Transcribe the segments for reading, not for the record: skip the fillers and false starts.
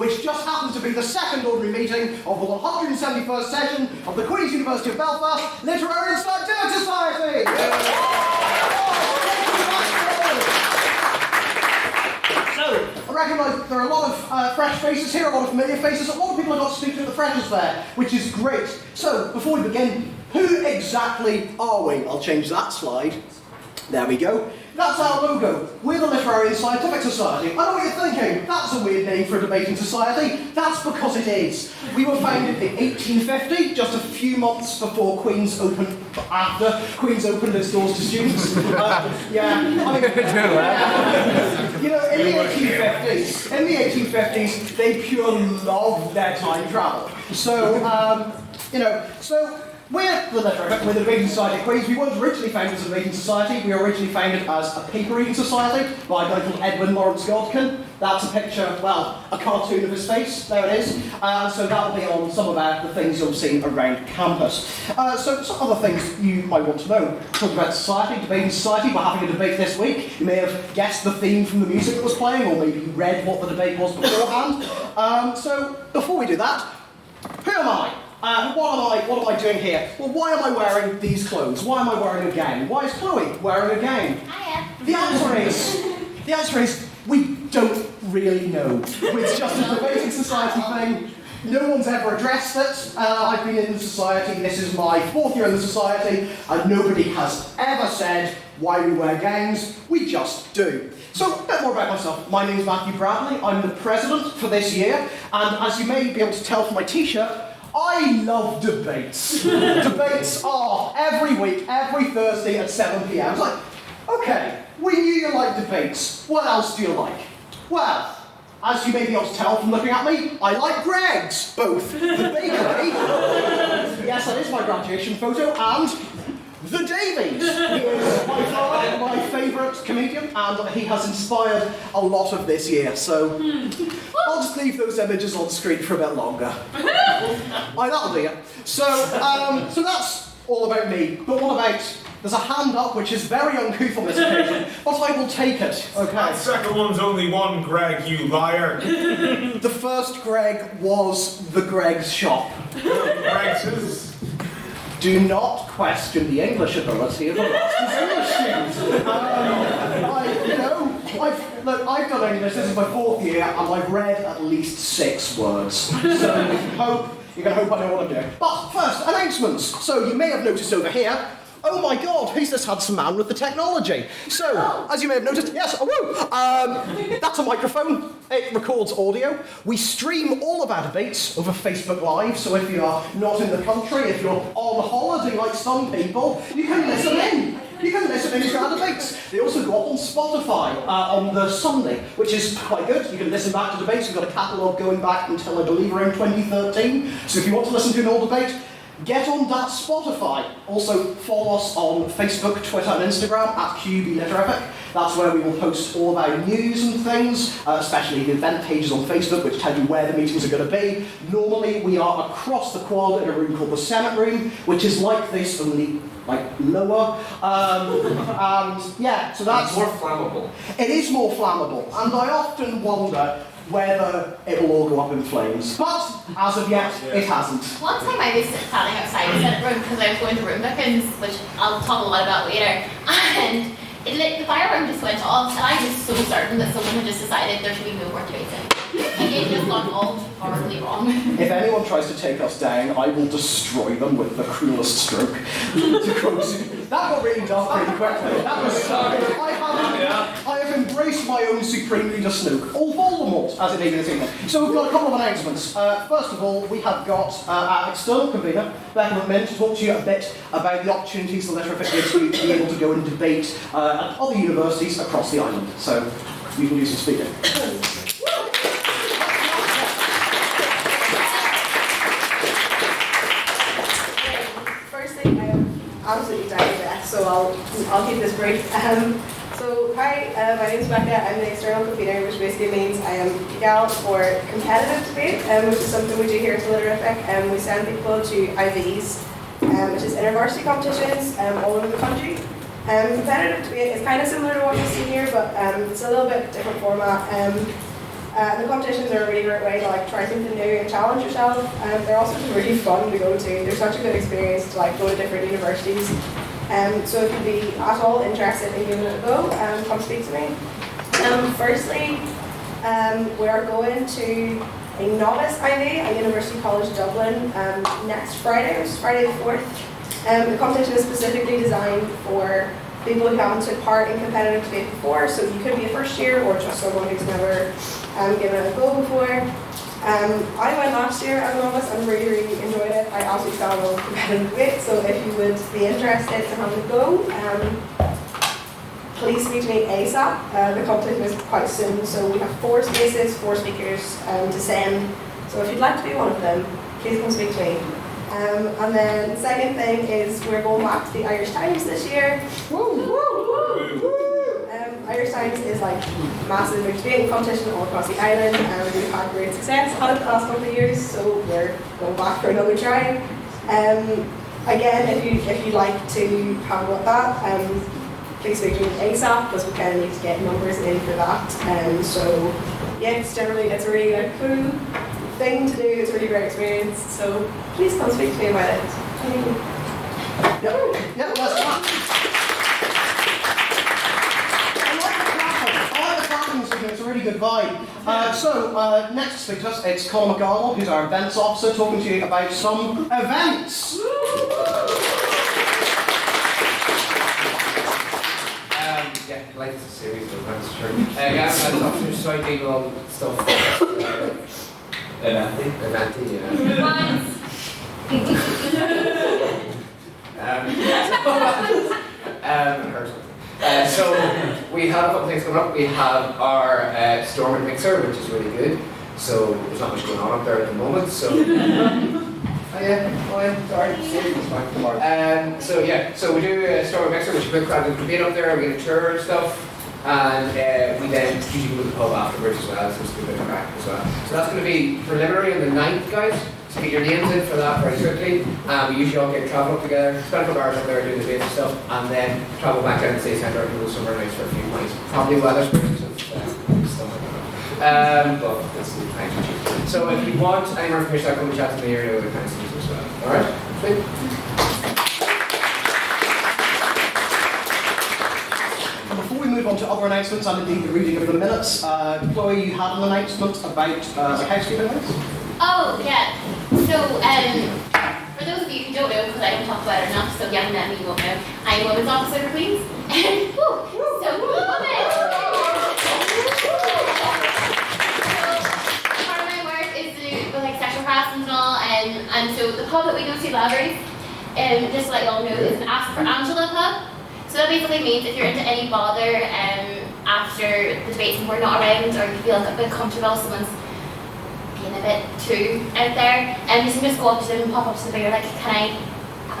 which just happens to be the second ordinary meeting of the 171st session of the Queen's University of Belfast Literary and Scientific Society. So, I recognise there are a lot of fresh faces here, a lot of familiar faces, a lot of people I got to speak to at the Freshers Fair, which is great. So, before we begin, who exactly are we? I'll change that slide. There we go. That's our logo. We're the Literary and Scientific Society. I know what you're thinking. That's a weird name for a debating society. That's because it is. We were founded in 1850, just a few months before after Queen's opened its doors to students. You know, in the 1850s, they pure loved their time travel. So, we're the Debating Society of Queens. We weren't originally founded as a debating society. We were originally founded as a paper reading society by a guy called Edwin Lawrence Godkin. That's a picture, well, a cartoon of his face. There it is. So that'll be on some of the things you'll see around campus. So some other things you might want to know. Talking about society, debating society. We're having a debate this week. You may have guessed the theme from the music that was playing, or maybe you read what the debate was beforehand. So before we do that, who am I? What am I doing here? Well, why am I wearing these clothes? Why am I wearing a gown? Why is Chloe wearing a gown? The answer is, we don't really know. It's just a debating society thing. No one's ever addressed it. I've been in the society, this is my 4th year in the society, and nobody has ever said why we wear gowns. We just do. So, a bit more about myself. My name is Matthew Bradley. I'm the president for this year, and as you may be able to tell from my t-shirt, I love debates. Debates are every week, every Thursday at 7 p.m. It's like, okay, we knew you liked debates. What else do you like? Well, as you may be able to tell from looking at me, I like Greggs, both the bakery, yes, that is my graduation photo, and the Davies. He is by far my favourite comedian, and he has inspired a lot of this year, so I'll just leave those images on screen for a bit longer. That'll do it. So that's all about me. But what about, there's a hand up which is very uncouth on this occasion, but I will take it, okay? That second one's only one, Greg, you liar. The first Greg was the Greg's shop. Greg's is... Do not question the English ability of the last English student. I've done English, this is my 4th year, and I've read at least 6 words. So you can hope I know what I'm doing. But first, announcements. So you may have noticed over here, oh my God, who's this handsome man with the technology? So, as you may have noticed, yes, that's a microphone. It records audio. We stream all of our debates over Facebook Live, so if you are not in the country, if you're on holiday like some people, you can listen in. You can listen in to our debates. They also go up on Spotify on the Sunday, which is quite good. You can listen back to debates. We've got a catalogue going back until, I believe, around 2013. So if you want to listen to an old debate, get on that Spotify. Also, follow us on Facebook, Twitter and Instagram at THB Muggles. That's where we will post all of our news and things, especially the event pages on Facebook, which tell you where the meetings are going to be. Normally, we are across the quad in a room called the Senate Room, which is like this, only lower. So that's... It's more flammable. It is more flammable, and I often wonder whether it will all go up in flames. But, as of yet, it hasn't. One time I was standing outside the Senate Room because I was going to room bookings, which I'll talk a lot about later, and the fire alarm just went off, and I was so certain that someone had just decided there should be no more debates. And it just gone all horribly wrong. If anyone tries to take us down, I will destroy them with the cruelest stroke. That got really dark really quickly. That was I have embraced my own supreme leader Snook, or Voldemort, as it may be this evening. So we've got a couple of announcements. First of all, we have got our external convener, Becca McMinn, to talk to you a bit about the opportunities the Literary gives you to be able to go and debate at other universities across the island. So you can do some speaking. Absolutely dying so I'll keep this brief. So hi, my name is Becca. I'm the external convener, which basically means I am gal for competitive debate, which is something we do here at Literarific. We send people to IVs, which is inter-varsity competitions all over the country. Competitive debate is kind of similar to what you see here, but it's a little bit different format. The competitions are a really great way to like try something new and challenge yourself. They're also just really fun to go to. They're such a good experience to like go to different universities. So if you'd be at all interested in giving it a go, come speak to me. Firstly, we are going to a novice IV at University College Dublin next Friday, which is Friday the 4th. The competition is specifically designed for people who haven't took part in competitive debate before, so you could be a first year or just someone who's never given it a go before. I went last year as a novice and really, really enjoyed it. I absolutely fell in love with competitive debate, so if you would be interested in having a go, please speak to me ASAP. The competition is quite soon, so we have 4 spaces, 4 speakers to send. So if you'd like to be one of them, please come speak to me. And then the second thing is we're going back to the Irish Times this year. Irish Times is like a massive debating competition all across the island, and we've had great success at it the last couple of years, so we're going back for another try. Again, if you'd like to have a look at that, please speak to me ASAP, because we kind of need to get numbers in for that. So yeah, it's a really like, cool thing to do. It's a really great experience. So please come speak to me about it. Yeah, that's fun. It's a really good vibe. So, next to speak to us, it's Colin McArdle, who's our events officer, talking to you about some events. Yeah, like it's a series of events, sure. Yeah, I'm officer, so I do all stuff. Eventy, yeah. So we have a couple things coming up. We have our Storm and Mixer, which is really good. So there's not much going on up there at the moment. So so we do a Storm and Mixer, which is a big crowd of debate up there. We get a tour and stuff. And we then usually go to the pub afterwards as well, so it's a bit of crack as well. So that's going to be preliminary on the 9th, guys. So get your names in for that very quickly. We usually all get travel up together, spend a couple hours up there doing the debate and stuff, and then travel back down to the city centre and go somewhere nice for a few nights. Probably Weatherspoons and stuff like that. But that's the time to choose. So if you want any more information, come and chat to me or other kinds of things as well. Alright? Sweet. Before we move on to other announcements and indeed the reading of the minutes, Chloe, you had an announcement about the housekeeping minutes? Oh, yeah. So, for those of you who don't know, because I don't talk about it enough, so you haven't met me, you won't know, I'm a women's officer for Queens. So, part of my work is to do with like sexual harassment and all, and so the pub that we go to, Lavery's, just to let you all know, is an Ask for Angela pub. So that basically means if you're into any bother after the debates and we're not around, or you feel like a bit comfortable, someone's being a bit too out there, and you can just go up to them and pop up to them and you're like, can I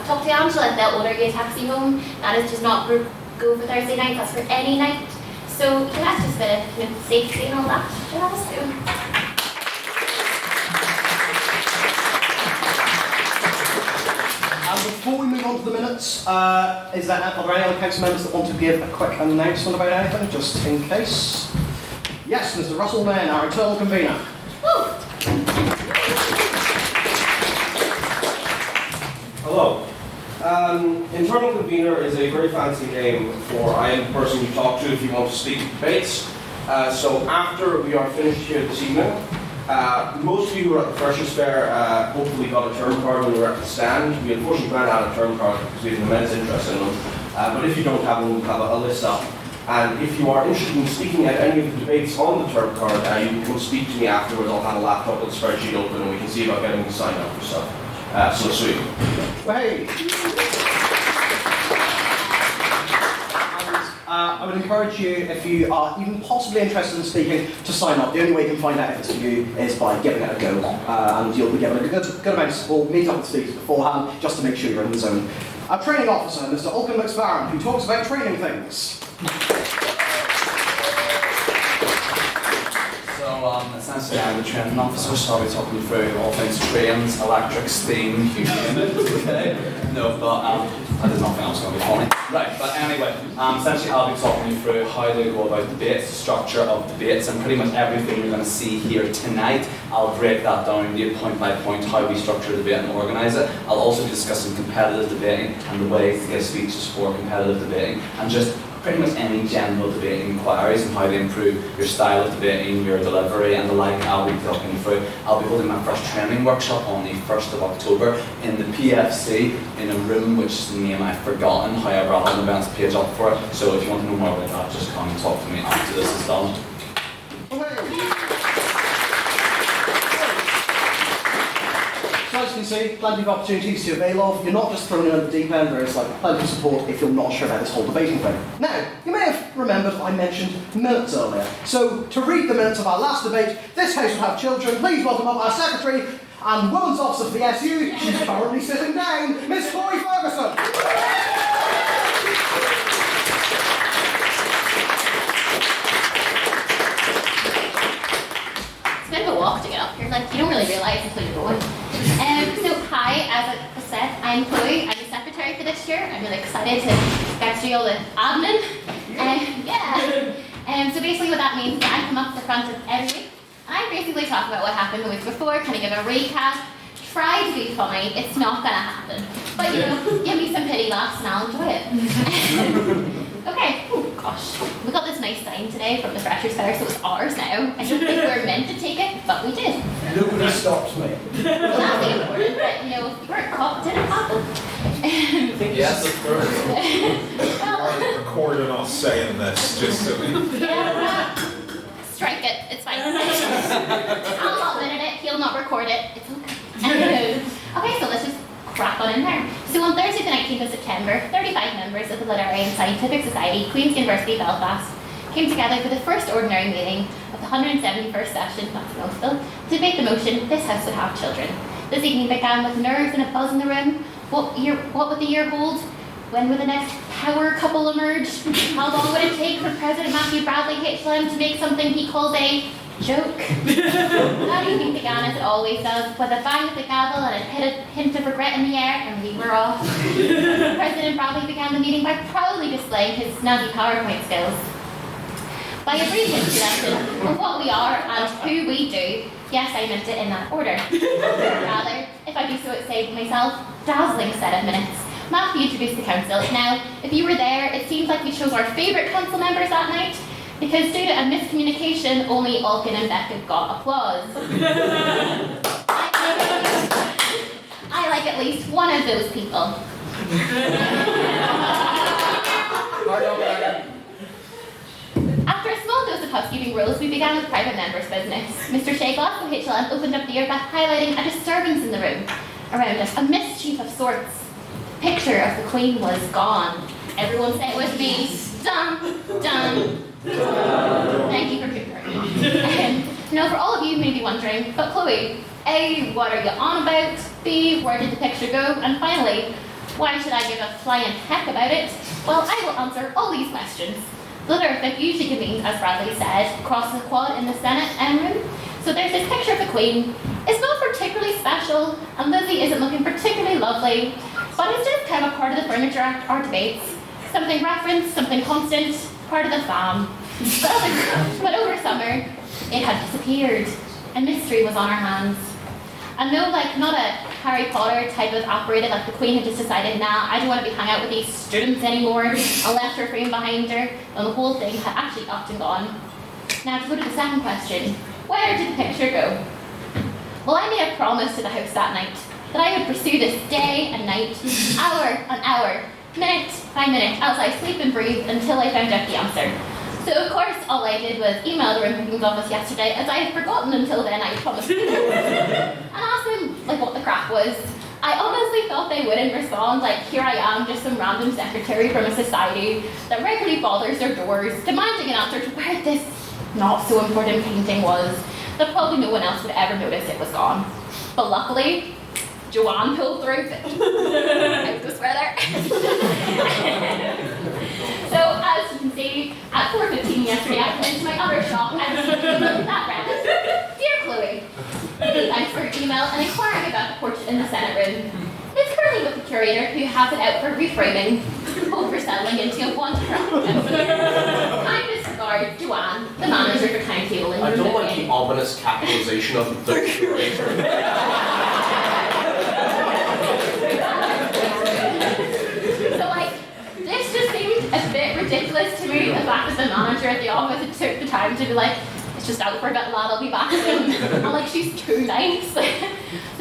talk to Angela? And they'll order you a taxi home. That is just not for go for Thursday night, that's for any night. So yeah, that's just a bit of safety and all that. Yeah, Before we move on to the minutes, are there any other council members that want to give a quick announcement about anything, just in case? Yes, Mr. Russell Mann, our internal convener. Hello. Internal convener is a very fancy name for I am the person you talk to if you want to speak at debates. So after we are finished here this evening, most of you who were at the Freshers' Fair hopefully got a term card when we were at the stand. We unfortunately ran out of term cards because we had immense interest in them. But if you don't have one, we'll have a list up. And if you are interested in speaking at any of the debates on the term card, you can come speak to me afterwards. I'll have a laptop with a spreadsheet open and we can see about getting you signed up for stuff. So sweet. Hey! I would encourage you, if you are even possibly interested in speaking, to sign up. The only way you can find out if it's for you is by giving it a go. And you'll be given a good amount of support. Meet up with speakers beforehand, just to make sure you're in the zone. Our training officer, Mr. Olkin McSparren, who talks about training things. So, essentially I'm the training officer, so I'll be talking you through all things trains, electric, steam, you name it, okay? No, but I did nothing else going to be funny. Right, but anyway, essentially I'll be talking you through how to go about debates, the structure of debates, and pretty much everything you're going to see here tonight. I'll break that down to point by point, how we structure the debate and organise it. I'll also be discussing competitive debating and the ways to give speeches for competitive debating, and just pretty much any general debating inquiries and how to improve your style of debating, your delivery and the like. I'll be talking you through. I'll be holding my first training workshop on the 1st of October in the PFC in a room which name I've forgotten, however I'll have an events page up for it. So if you want to know more about that, just come and talk to me after this is done. So as you can see, plenty of opportunities to avail of. You're not just thrown in at the deep end, there is like plenty of support if you're not sure about this whole debating thing. Now, you may have remembered I mentioned minutes earlier. So to read the minutes of our last debate, this house will have children. Please welcome up our secretary and women's officer for the SU. She's currently sitting down, Miss Corey Ferguson. It's a bit of a walk to get up here. Like, you don't really realise until you're going. So hi, as I said, I'm Chloe. I'm the secretary for this year. I'm really excited to get to do all the admin. So basically what that means is I come up to the front of every week and I basically talk about what happened the week before, kind of give a recap, try to be funny. It's not going to happen. But you know, give me some pity laughs and I'll enjoy it. Okay, oh gosh. We got this nice sign today from the Freshers' Fair, so it's ours now. I don't think we were meant to take it, but we did. Nobody stops me. Well, that's the important, but you know, if you weren't caught, it didn't happen. Yes, of course. Well, Recording us saying this, just so we... yeah, strike it, it's fine. I'll not edit it, he'll not record it, it's okay. Okay, so let's just crack on in there. So on Thursday the 19th of September, 35 members of the Literary and Scientific Society, Queen's University Belfast, came together for the first ordinary meeting of the 171st session, that's a mouthful, to debate the motion, this house would have children. This evening began with nerves and a buzz in the room. What would the year hold? When would the next power couple emerge? How long would it take for President Matthew Bradley HLM to make something he calls a joke? That evening began as it always does, with a bang of the gavel and a hint of regret in the air, and we were off. President Bradley began the meeting by proudly displaying his snazzy PowerPoint skills. By a brief introduction of what we are and who we do, yes, I meant it in that order. Rather, if I do so say myself, dazzling set of minutes. Matthew introduced the council. Now, if you were there, it seems like we chose our favourite council members that night, because due to a miscommunication, only Alkin and Beckett got applause. I like at least one of those people. After a small dose of housekeeping rules, we began with private members' business. Mr. Shagloff of HLM opened up the year by highlighting a disturbance in the room around us, a mischief of sorts. Picture of the Queen was gone. Everyone say it with me. Dun, dun, dun. Thank you for confirming. Now, for all of you who may be wondering, but Chloe, A, what are you on about? B, where did the picture go? And finally, why should I give a flying heck about it? Well, I will answer all these questions. The Literfic usually convenes, as Bradley said, across the quad in the Senate room. So there's this picture of the Queen. It's not particularly special, and Lizzie isn't looking particularly lovely, but it's just kind of a part of the furniture at our debates. Something referenced, something constant, part of the fam. But over summer, it had disappeared. A mystery was on our hands. And no, like, not a Harry Potter type of operated, like the Queen had just decided, nah, I don't want to be hanging out with these students anymore, and left her frame behind her, and the whole thing had actually upped and gone. Now to go to the second question, where did the picture go? Well, I made a promise to the house that night, that I would pursue this day and night, hour on hour, minute by minute, as I sleep and breathe until I found out the answer. So of course, all I did was email the room bookings office yesterday, as I had forgotten until then I promised and asked them like what the crack was. I honestly thought they wouldn't respond, like here I am, just some random secretary from a society that regularly bothers their doors, demanding an answer to where this not so important painting was, that probably no one else would ever notice it was gone. But luckily, Joanne pulled through. I was swear there. So as you can emergency at 4:15 yesterday afternoon to my other shop and received an email that read, Dear Chloe, many thanks for your email and inquiring about the portrait in the Senate room. It's currently with the curator who has it out for reframing, overselling into a one Kind disregard, Joanne, the manager for timetabling. I don't like the ominous capitalization of the curator. So like, this just seemed a bit ridiculous to me, the fact that the manager at the office had took the time to be like, it's just out for a bit, lad, I'll be back soon. I'm like, she's too nice. So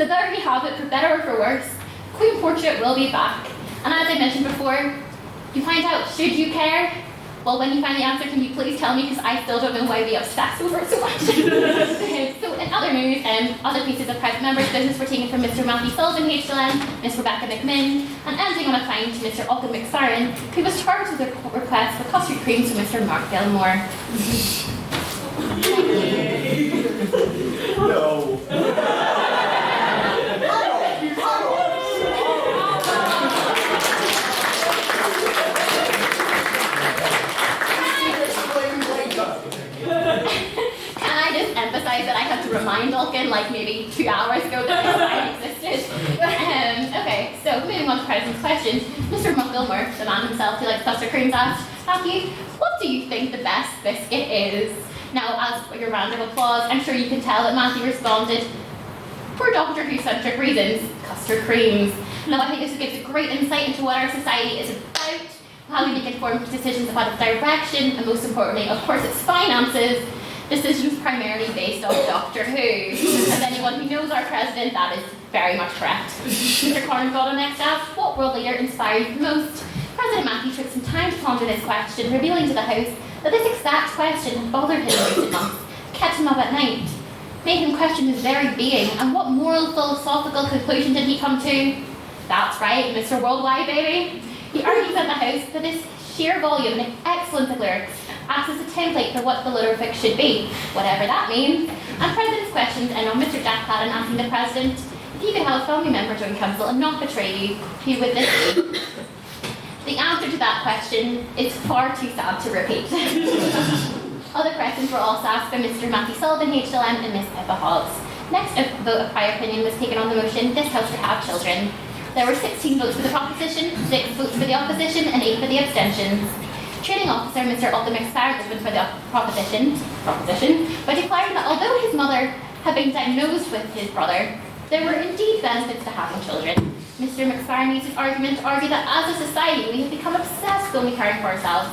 there you have it, for better or for worse. Queen Portrait will be back. And as I mentioned before, you find out, should you care? Well, when you find the answer, can you please tell me, because I still don't know why we obsess over it so much. So in other news, other pieces of private members' business were taken from Mr. Matthew Sullivan, HLM, Miss Rebecca McMinn, and ending on a fine to Mr. Malcolm McFarren, who was charged with a request for custard creams from Mr. Mark Gilmore. No. Can I just emphasize that I had to remind Ulkin like maybe 2 hours ago that this sign existed? Okay, so moving on to President's questions. Mr. Mark Gilmore, the man himself who likes custard creams, asked, Matthew, what do you think the best biscuit is? Now, as for your round of applause, I'm sure you can tell that Matthew responded, for Doctor Who-centric reasons, custard creams. Now, I think this gives a great insight into what our society is about, how we make informed decisions about its direction, and most importantly, of course, its finances. Decisions primarily based on Doctor Who. As anyone who knows our president, that is very much correct. Mr. Corngold next asked, what world leader inspired you the most? President Matthew took some time to ponder this question, revealing to the House that this exact question had bothered him in recent months, kept him up at night, made him question his very being, and what moral philosophical conclusion did he come to? That's right, Mr. Worldwide, baby. He argues at the House that this sheer volume and excellence of lyrics acts as a template for what the ludovic should be, whatever that means. And President's questions end on Mr. Jack Platten asking the President, if you could have a family member join council and not betray you, who would this be? The answer to that question is far too sad to repeat. Other questions were also asked by Mr. Matthew Sullivan, HLM, and Miss Pippa Hobbs. Next, a vote of prior opinion was taken on the motion, this House to have children. There were 16 votes for the proposition, 6 votes for the opposition, and 8 for the abstentions. Training officer Mr. Malcolm McFarren was for the proposition, by declaring that although his mother had been diagnosed with his brother, there were indeed benefits to having children. Mr. McFarren used his argument to argue that as a society we have become obsessed with only caring for ourselves,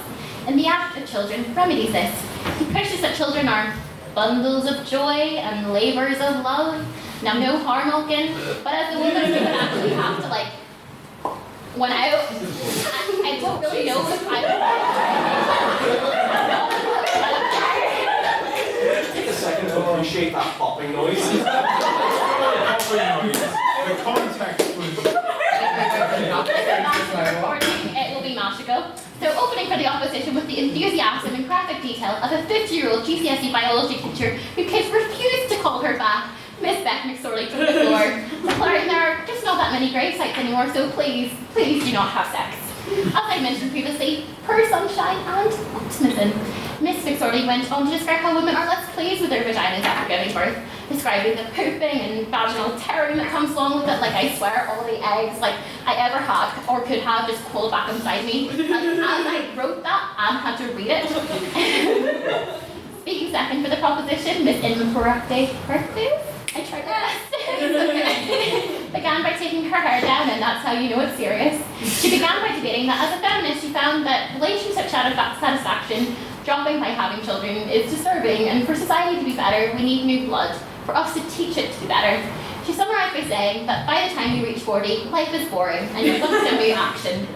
and the act of children remedies this. He pushes that children are bundles of joy and labours of love. Now, no harm, Malkin, but as a woman who would actually have to like one out, I don't really know if I Take a second to appreciate that popping noise. The context was. It will be magical. So opening for the opposition with the enthusiasm and graphic detail of a 50-year-old GCSE biology teacher who kids refused to call her back, Miss Beck McSorley took the floor, declaring there are just not that many grave sites anymore, so please do not have sex. As I mentioned previously, per sunshine and optimism, Miss McSorley went on to describe how women are less pleased with their vaginas after giving birth, describing the pooping and vaginal tearing that comes along with it. Like, I swear, all the eggs like I ever had or could have just pulled back inside me. Like, as I wrote that and had to read it. Speaking second for the proposition, Miss Inman Peracte, I tried my best. Began by taking her hair down, and that's how you know it's serious. She began by debating that as a feminist, she found that relationship satisfaction dropping by having children is disturbing, and for society to be better, we need new blood, for us to teach it to be better. She summarised by saying that by the time you reach 40, life is boring, and you're going to reaction.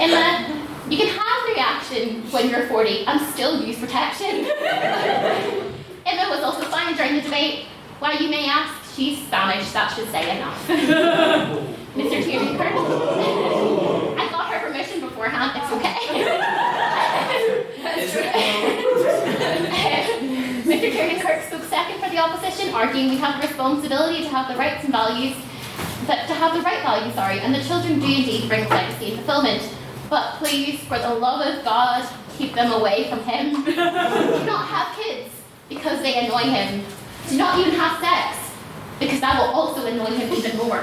In that, you can have the reaction when you're 40 and still use protection. Emma was also fine during the debate. Why, you may ask, she's Spanish, that should say enough. Mr. Tierney Kirk, I got her permission beforehand, it's okay. Mr. Tierney Kirk spoke second for the opposition, arguing we have the responsibility to have the rights and values, and the children do indeed bring legacy and fulfillment. But please, for the love of God, keep them away from him. Do not have kids, because they annoy him. Do not even have sex, because that will also annoy him even more.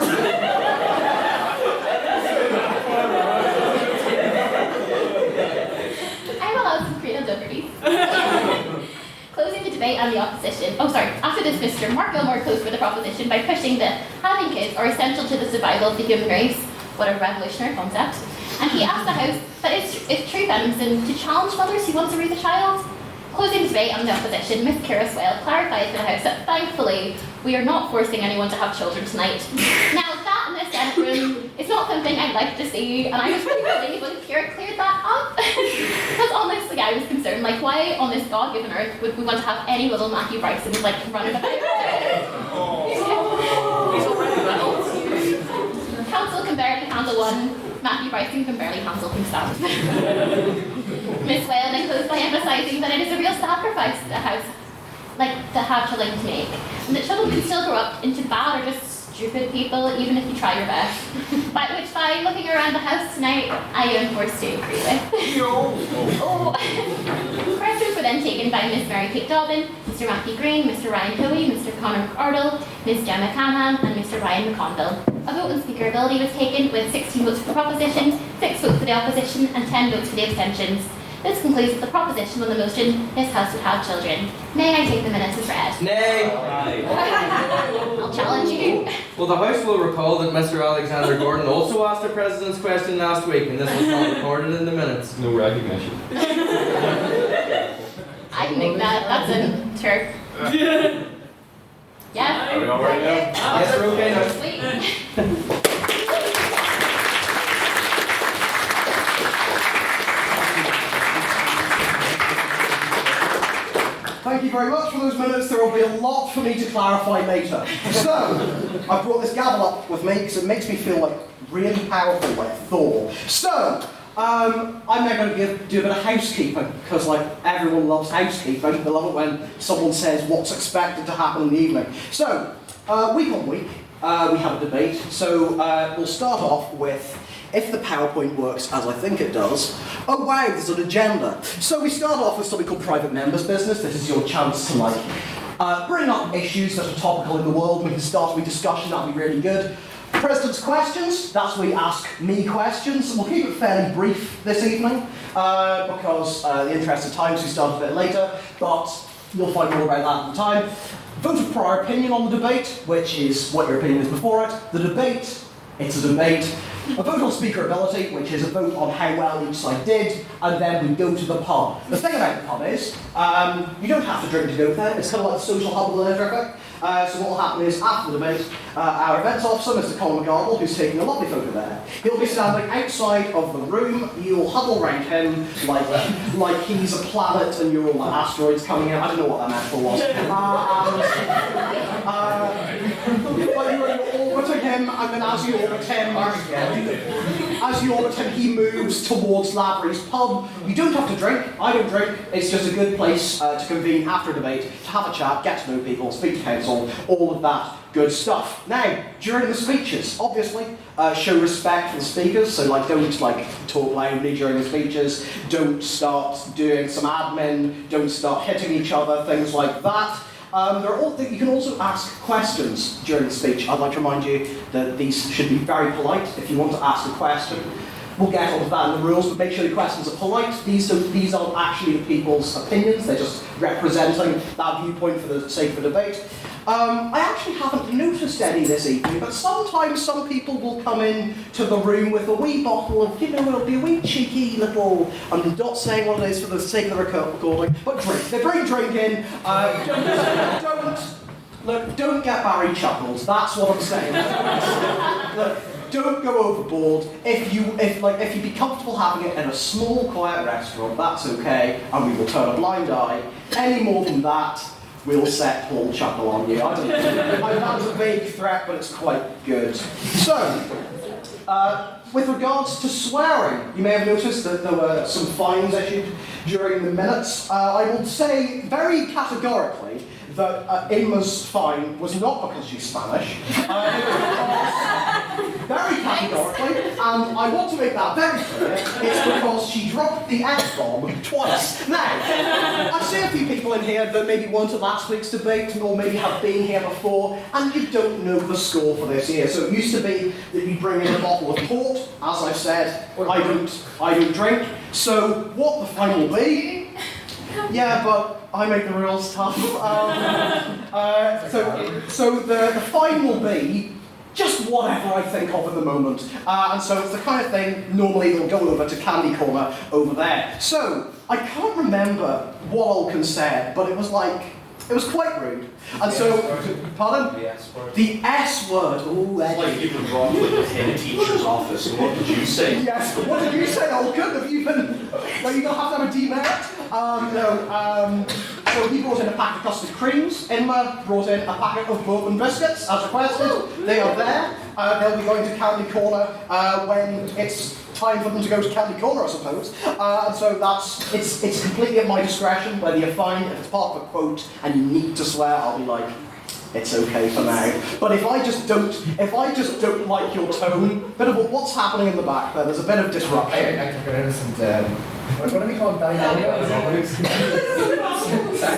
I will have some creative liberties. Closing the debate on the opposition. Oh, sorry. After this, Mr. Mark Gilmore closed for the proposition by pushing that having kids are essential to the survival of the human race. What a revolutionary concept. And he asked the House that it's true feminism to challenge mothers who want to raise a child. Closing the debate on the opposition, Ms. Kira Swale clarified for the House that thankfully we are not forcing anyone to have children tonight. Now that in the Senate room is not something I'd like to see, and I was really hoping when Kira cleared that up. Because honestly I was concerned, like why on this God-given earth would we want to have any little Matthew Bryson like running about? Council can barely handle one, Matthew Bryson can barely handle himself. Miss Whale then closed by emphasising that it is a real sacrifice to have children to make, and that children can still grow up into bad or just stupid people even if you try your best. By looking around the house tonight, I am forced to agree with. Questions were then taken by Miss Mary Kate Dobbin, Mr. Matthew Green, Mr. Ryan Coey, Mr. Conor Ardle, Ms. Gemma Canahan, and Mr. Ryan McConville. A vote on speakerability was taken with 16 votes for the proposition, 6 votes for the opposition, and 10 votes for the abstentions. This concludes with the proposition on the motion, this House would have children. May I take the minutes as read? Nay. I'll challenge you. Well, the House will recall that Mr. Alexander Gordon also asked the President's question last week, and this was not recorded in the minutes. No recognition. I can make that. That's a sure. Yeah? Are we all right now? Yes, we're okay now. Sweet. Thank you very much for those minutes. There will be a lot for me to clarify later. So, I brought this gavel up with me because it makes me feel like really powerful, like Thor. So, I'm now going to do a bit of housekeeping because, like, everyone loves housekeeping. They love it when someone says what's expected to happen in the evening. So, week on week, we have a debate. So, we'll start off with, if the PowerPoint works as I think it does, oh wow, there's an agenda. So we start off with something called private members' business. This is your chance to bring up issues that are topical in the world. We can start a discussion, that'll be really good. President's questions, that's where you ask me questions. We'll keep it fairly brief this evening because the interest of time, so we start a bit later, but you'll find more about that at the time. Vote of prior opinion on the debate, which is what your opinion is before it. The debate, it's a debate. A vote on speakerability, which is a vote on how well each side did, and then we go to the pub. The thing about the pub is, you don't have to drink to go there. It's kind of like a social hub of the Edinburgh. So what will happen is, after the debate, our events officer, Mr. Colin McGargle, who's taking a lovely photo there, he'll be standing outside of the room. You'll huddle around him like he's a planet and you're all like asteroids coming in. I don't know what that metaphor was. Like you're orbiting him, and then as you orbit him, he moves towards Lavery's pub. You don't have to drink. I don't drink. It's just a good place to convene after a debate, to have a chat, get to know people, speak to council, all of that good stuff. Now, during the speeches, obviously, show respect for the speakers. So, don't talk loudly during the speeches. Don't start doing some admin. Don't start hitting each other. Things like that. You can also ask questions during the speech. I'd like to remind you that these should be very polite. If you want to ask a question, we'll get onto that in the rules, but make sure the questions are polite. These aren't actually the people's opinions, they're just representing that viewpoint for the sake of the debate. I actually haven't noticed any this evening, but sometimes some people will come in to the room with a wee bottle of, it'll be a wee cheeky little, I'm not saying what it is for the sake of the recording, but drink. They bring drink in. Don't get Barry chuckles. That's what I'm saying. Look, don't go overboard. If you'd be comfortable having it in a small, quiet restaurant, that's okay, and we will turn a blind eye. Any more than that, we'll set Paul Chuckle on you. I don't know. That was a vague threat, but it's quite good. So, with regards to swearing, you may have noticed that there were some fines issued during the minutes. I will say very categorically that Inma's fine was not because she's Spanish. It was because, very categorically, And I want to make that very clear. It's because she dropped the F-bomb twice. Now, I see a few people in here that maybe weren't at last week's debate, or maybe have been here before, and you don't know the score for this year. So it used to be that you bring in a bottle of port. As I've said, I don't drink. So what the fine will be? Yeah, but I make the rules tough. So the fine will be just whatever I think of at the moment. And so it's the kind of thing, normally they'll go over to Candy Corner over there. So, I can't remember what Olkin said, but it was quite rude. And so, pardon? The S word. The S word. Ooh, It's like you've been brought within a teacher's office, and what did you say? Yes, what did you say, Olkin? Have you been... Are you going to have a demerit? So he brought in a packet of custard creams. Inma brought in a packet of bourbon biscuits, as requested. They are there. They'll be going to Candy Corner when it's time for them to go to Candy Corner, I suppose. And so it's completely at my discretion whether you're fine. If it's part of a quote and you need to swear, I'll be like, it's okay for now. But if I just don't like your tone, bit of what's happening in the back there, there's a bit of disruption. I took an innocent, what are we called?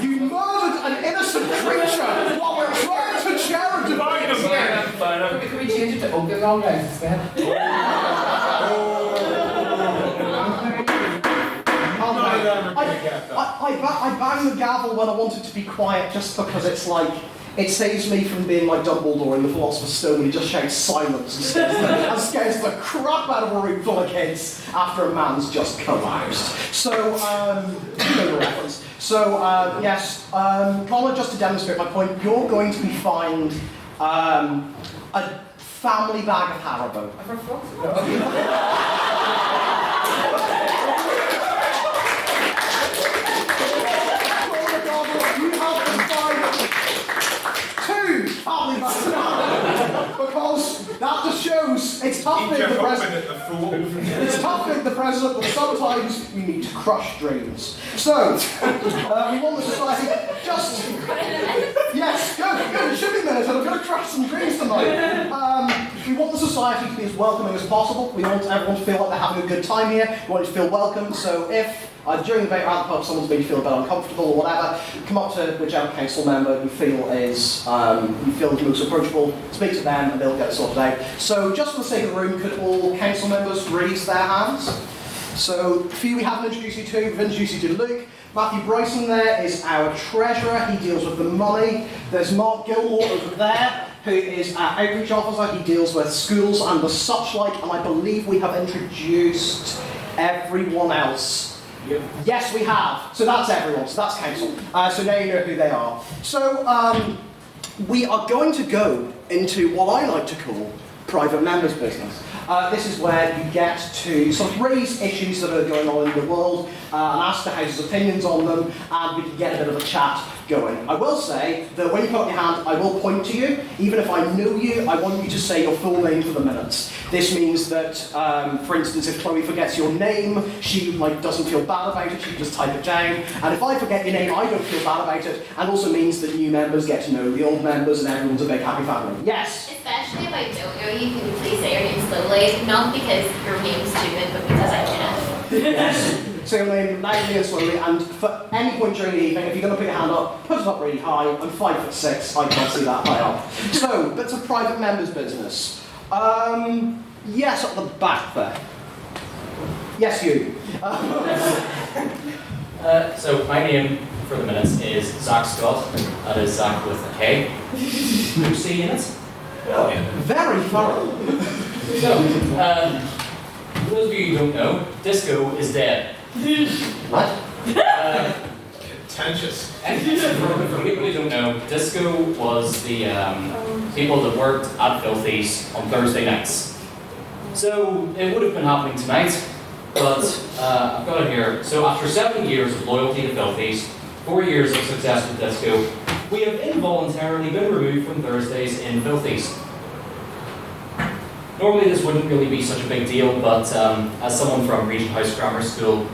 You murdered an innocent creature while we're trying to share a debate. Can we change it to Oaken Long Legs instead? I bang the gavel when I want it to be quiet just because it's like, it saves me from being like Dumbledore in the Philosopher's Stone when he just shouts silence and scares the crap out of a room full of kids after a man's just collapsed. So, you know the reference. So, yes, Connor, just to demonstrate my point, you're going to be fined a family bag of Haribo. Because that just shows it's tough being the president. It's tough being the president, but sometimes you need to crush dreams. So, we want the society just... Yes, good, it should be minutes, and I'm going to crush some dreams tonight. We want the society to be as welcoming as possible. We want everyone to feel like they're having a good time here. We want you to feel welcome, so if during the debate around the pub someone's made you feel a bit uncomfortable or whatever, come up to whichever council member you feel is most approachable, speak to them and they'll get it sorted out. So just for the sake of the room, could all council members raise their hands? So the few we haven't introduced you to, we've introduced you to Luke. Matthew Bryson there is our treasurer, he deals with the money. There's Mark Gilmore over there, who is our outreach officer, he deals with schools and the such like, and I believe we have introduced everyone else. Yep. Yes, we have. So that's everyone. So that's council. So now you know who they are. So we are going to go into what I like to call private members' business. This is where you get to sort of raise issues that are going on in the world and ask the House's opinions on them, and we can get a bit of a chat going. I will say that when you put up your hand, I will point to you. Even if I know you, I want you to say your full name for the minutes. This means that, for instance, if Chloe forgets your name, she doesn't feel bad about it, she can just type it down. And if I forget your name, I don't feel bad about it, and also means that new members get to know the old members and everyone's a big happy family. Yes? Especially if I don't know you, can you please say your name slowly? Not because your name's stupid, but because I can't. Yes. Say your name loudly and slowly, and for any point during the evening, if you're going to put your hand up, put it up really high. I'm 5'6", I can't see that high up. So, bits of private members' business. Yes, at the back there. Yes, you. So my name for the minutes is Zach Scott. That is Zach with a K. No C in it. Very thorough. So, for those of you who don't know, disco is dead. What? Contentious. For people who don't know, disco was the people that worked at Filthy's on Thursday nights. So it would have been happening tonight, but I've got it here. So after 7 years of loyalty to Filthy's, 4 years of success with disco, we have involuntarily been removed from Thursdays in Filthy's. Normally this wouldn't really be such a big deal, but as someone from Regent House Grammar School,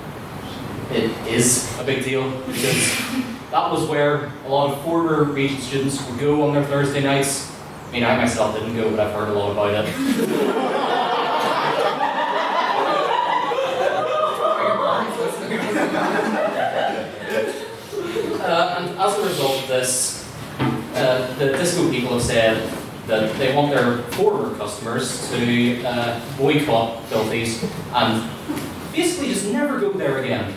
it is a big deal because that was where a lot of former Regent students would go on their Thursday nights. I mean, I myself didn't go, but I've heard a lot about it. And as a result of this, the disco people have said that they want their former customers to boycott Filthies and basically just never go there again.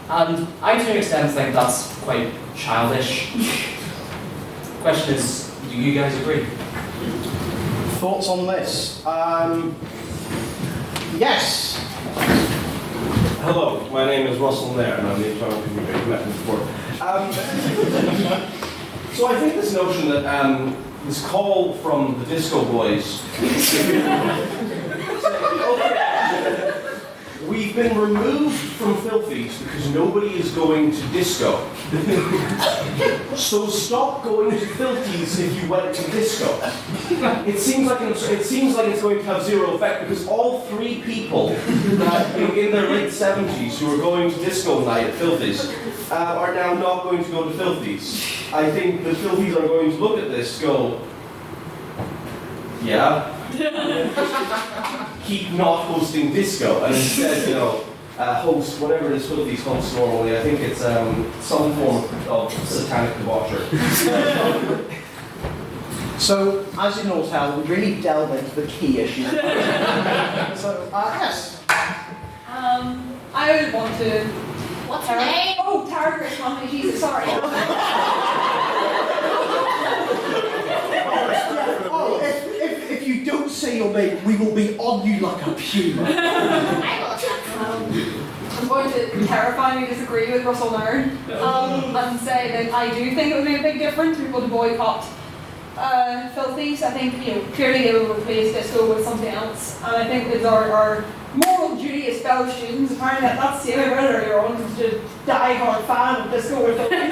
And I, to an extent, think that's quite childish. Question is, do you guys agree? Thoughts on this? Yes. Hello, my name is Russell Nair, and I'm the internal communicator you've met before. So I think this notion that this call from the disco boys. We've been removed from Filthies because nobody is going to disco. So stop going to Filthies if you went to disco. It seems like it's going to have zero effect because all three people in their late 70s who are going to disco night at Filthies are now not going to go to Filthies. I think the Filthies are going to look at this, go, yeah. Keep not hosting disco and instead, host whatever it is Filthies hosts normally. I think it's some form of satanic debauchery. So, as you can all tell, we really delve into the key issue. So, yes. I would want to. What's her name? Oh, Tara Grace Conley, Jesus, sorry. Oh, if you don't say your name, we will be on you like a puma. I'm going to terrifyingly disagree with Russell Nairn and say that I do think it would make a big difference for people to boycott Filthies. I think clearly they will replace disco with something else, and I think it's our moral duty as fellow students. Apparently that's the way I read it earlier on, to die-hard fan of disco or Filthies.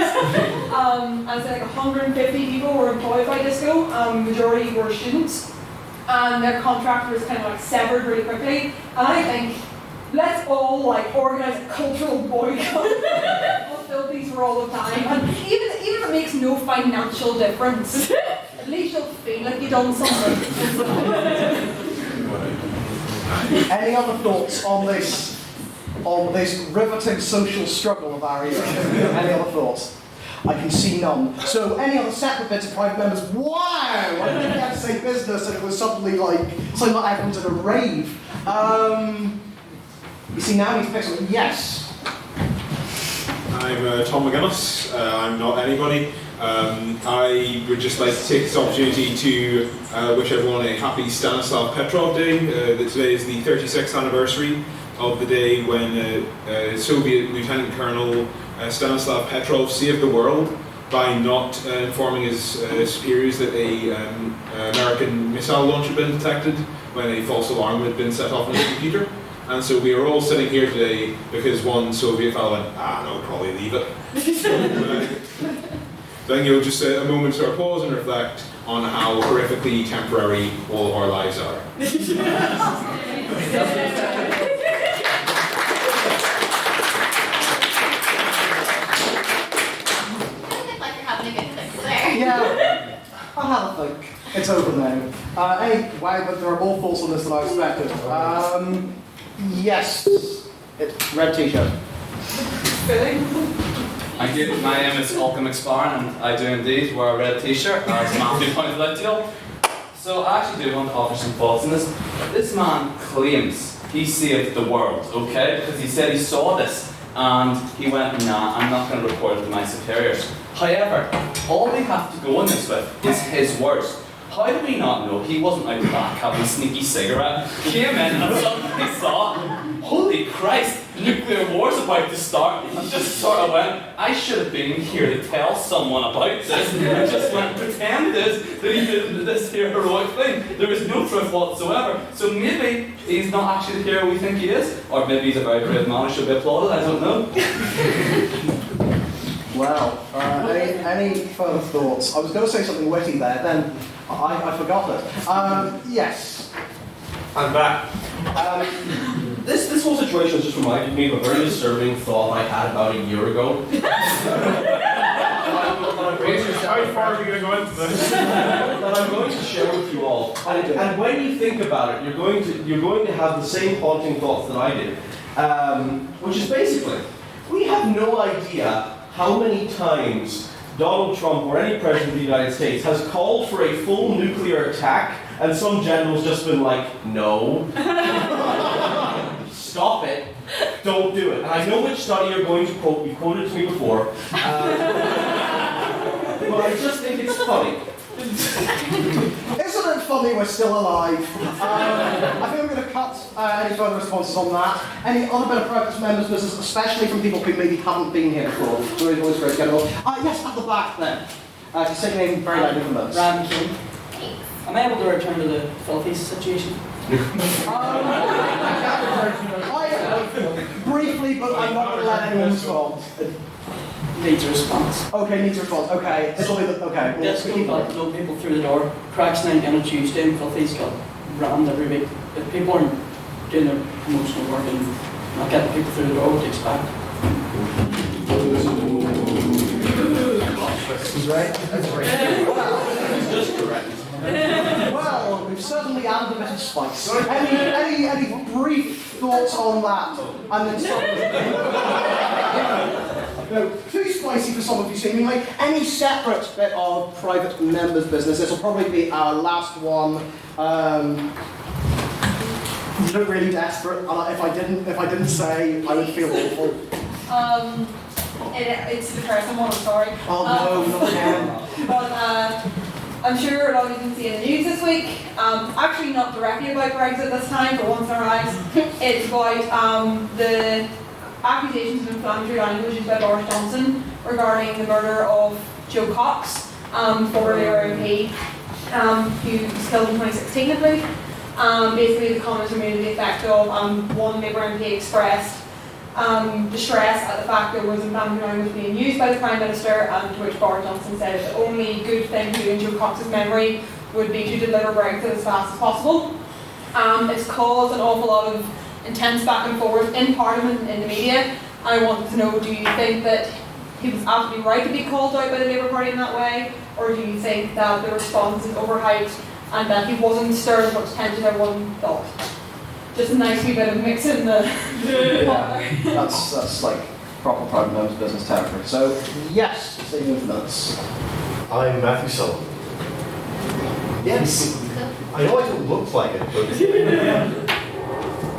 And so like 150 people were employed by disco, majority were students, and their contract was kind of like severed really quickly. And I think let's all like organise a cultural boycott of Filthies for all the time. And even if it makes no financial difference, at least you'll feel like you've done something. Any other thoughts on this riveting social struggle of our era? Any other thoughts? I can see none. So, any other separate bits of private members? Wow! I didn't even have to say business, and it was suddenly something like everyone's at a rave. You see, now he's picked something. Yes. I'm Tom McGinnis. I'm not anybody. I would just like to take this opportunity to wish everyone a happy Stanislav Petrov Day. Today is the 36th anniversary of the day when Soviet Lieutenant Colonel Stanislav Petrov saved the world by not informing his superiors that an American missile launch had been detected when a false alarm had been set off on his computer. And so we are all sitting here today because one Soviet fellow went, no, probably leave it. Then just a moment to pause and reflect on how horrifically temporary all of our lives are. I think like you're having a good think there. Yeah. I'll have a think. It's over now. Wow, but there are more thoughts on this than I expected. Yes. It's red t-shirt. Thank you. My name is Alchem McSparn, and I do indeed wear a red t-shirt, as Matthew pointed out to you. So I actually do want to offer some thoughts on this. This man claims he saved the world, okay? Because he said he saw this, and he went, nah, I'm not going to report it to my superiors. However, all we have to go on this with is his words. How do we not know he wasn't out the back having a sneaky cigarette, came in and suddenly saw, holy Christ, nuclear war's about to start, and just sort of went, I should have been here to tell someone about this, and just went, pretended that he did this here heroic thing. There was no proof whatsoever. So maybe he's not actually the hero we think he is, or maybe he's a very brave man who should be applauded, I don't know. Wow. Any further thoughts? I was going to say something witty there, then I forgot it. Yes. I'm back. This whole situation just reminded me of a very disturbing thought I had about a year ago. How far are we going to go into this? That I'm going to share with you all. And when you think about it, you're going to have the same haunting thoughts that I did. Which is basically, We have no idea how many times Donald Trump or any president of the United States has called for a full nuclear attack and some general's just been like, no. Stop it. Don't do it. And I know which study you're going to quote. You've quoted it to me before. But I just think it's funny. Isn't it funny we're still alive? I think I'm going to cut any further responses on that. Any other bit of private members' business, especially from people who maybe haven't been here before. So it's always great to get involved. Yes, at the back then. Just say your name very loudly from us. Ryan King. Am I able to return to the filthy situation? Briefly, but I'm not going to let anyone respond. Needs a response. Okay, needs a response. Okay, it'll be the, okay. Yes, we got no people through the door. Cracks 9 on a Tuesday and filthy's got rammed every week. If people aren't doing their promotional work and not getting people through the door, what do you expect? He's right. That's right. He's just correct. Well, we've certainly added a bit of spice. Any brief thoughts on that? And then no, too spicy for some of you seemingly. Any separate bit of private members' business? This will probably be our last one. You look really desperate. If I didn't say, I would feel awful. It's the person one, I'm sorry. Oh no, not again. But I'm sure a lot of you can see in the news this week. Actually, not directly about Brexit this time, but once in our lives. It's about the accusations of inflammatory language used by Boris Johnson regarding the murder of Joe Cox, former Labour MP, who was killed in 2016, I believe. Basically, the comments were made to the effect of one Labour MP expressed distress at the fact there was inflammatory language being used by the Prime Minister, to which Boris Johnson said the only good thing to do in Joe Cox's memory would be to deliver Brexit as fast as possible. It's caused an awful lot of intense back and forth in Parliament and in the media. I wanted to know, do you think that he was absolutely right to be called out by the Labour Party in that way, or do you think that the response is overhyped and that he wasn't stirring as much tension as everyone thought? Just a nice wee bit of mixing the That's like proper private members' business territory. So yes, stay with minutes. I'm Matthew Sullivan. Yes. I know I don't look like it, but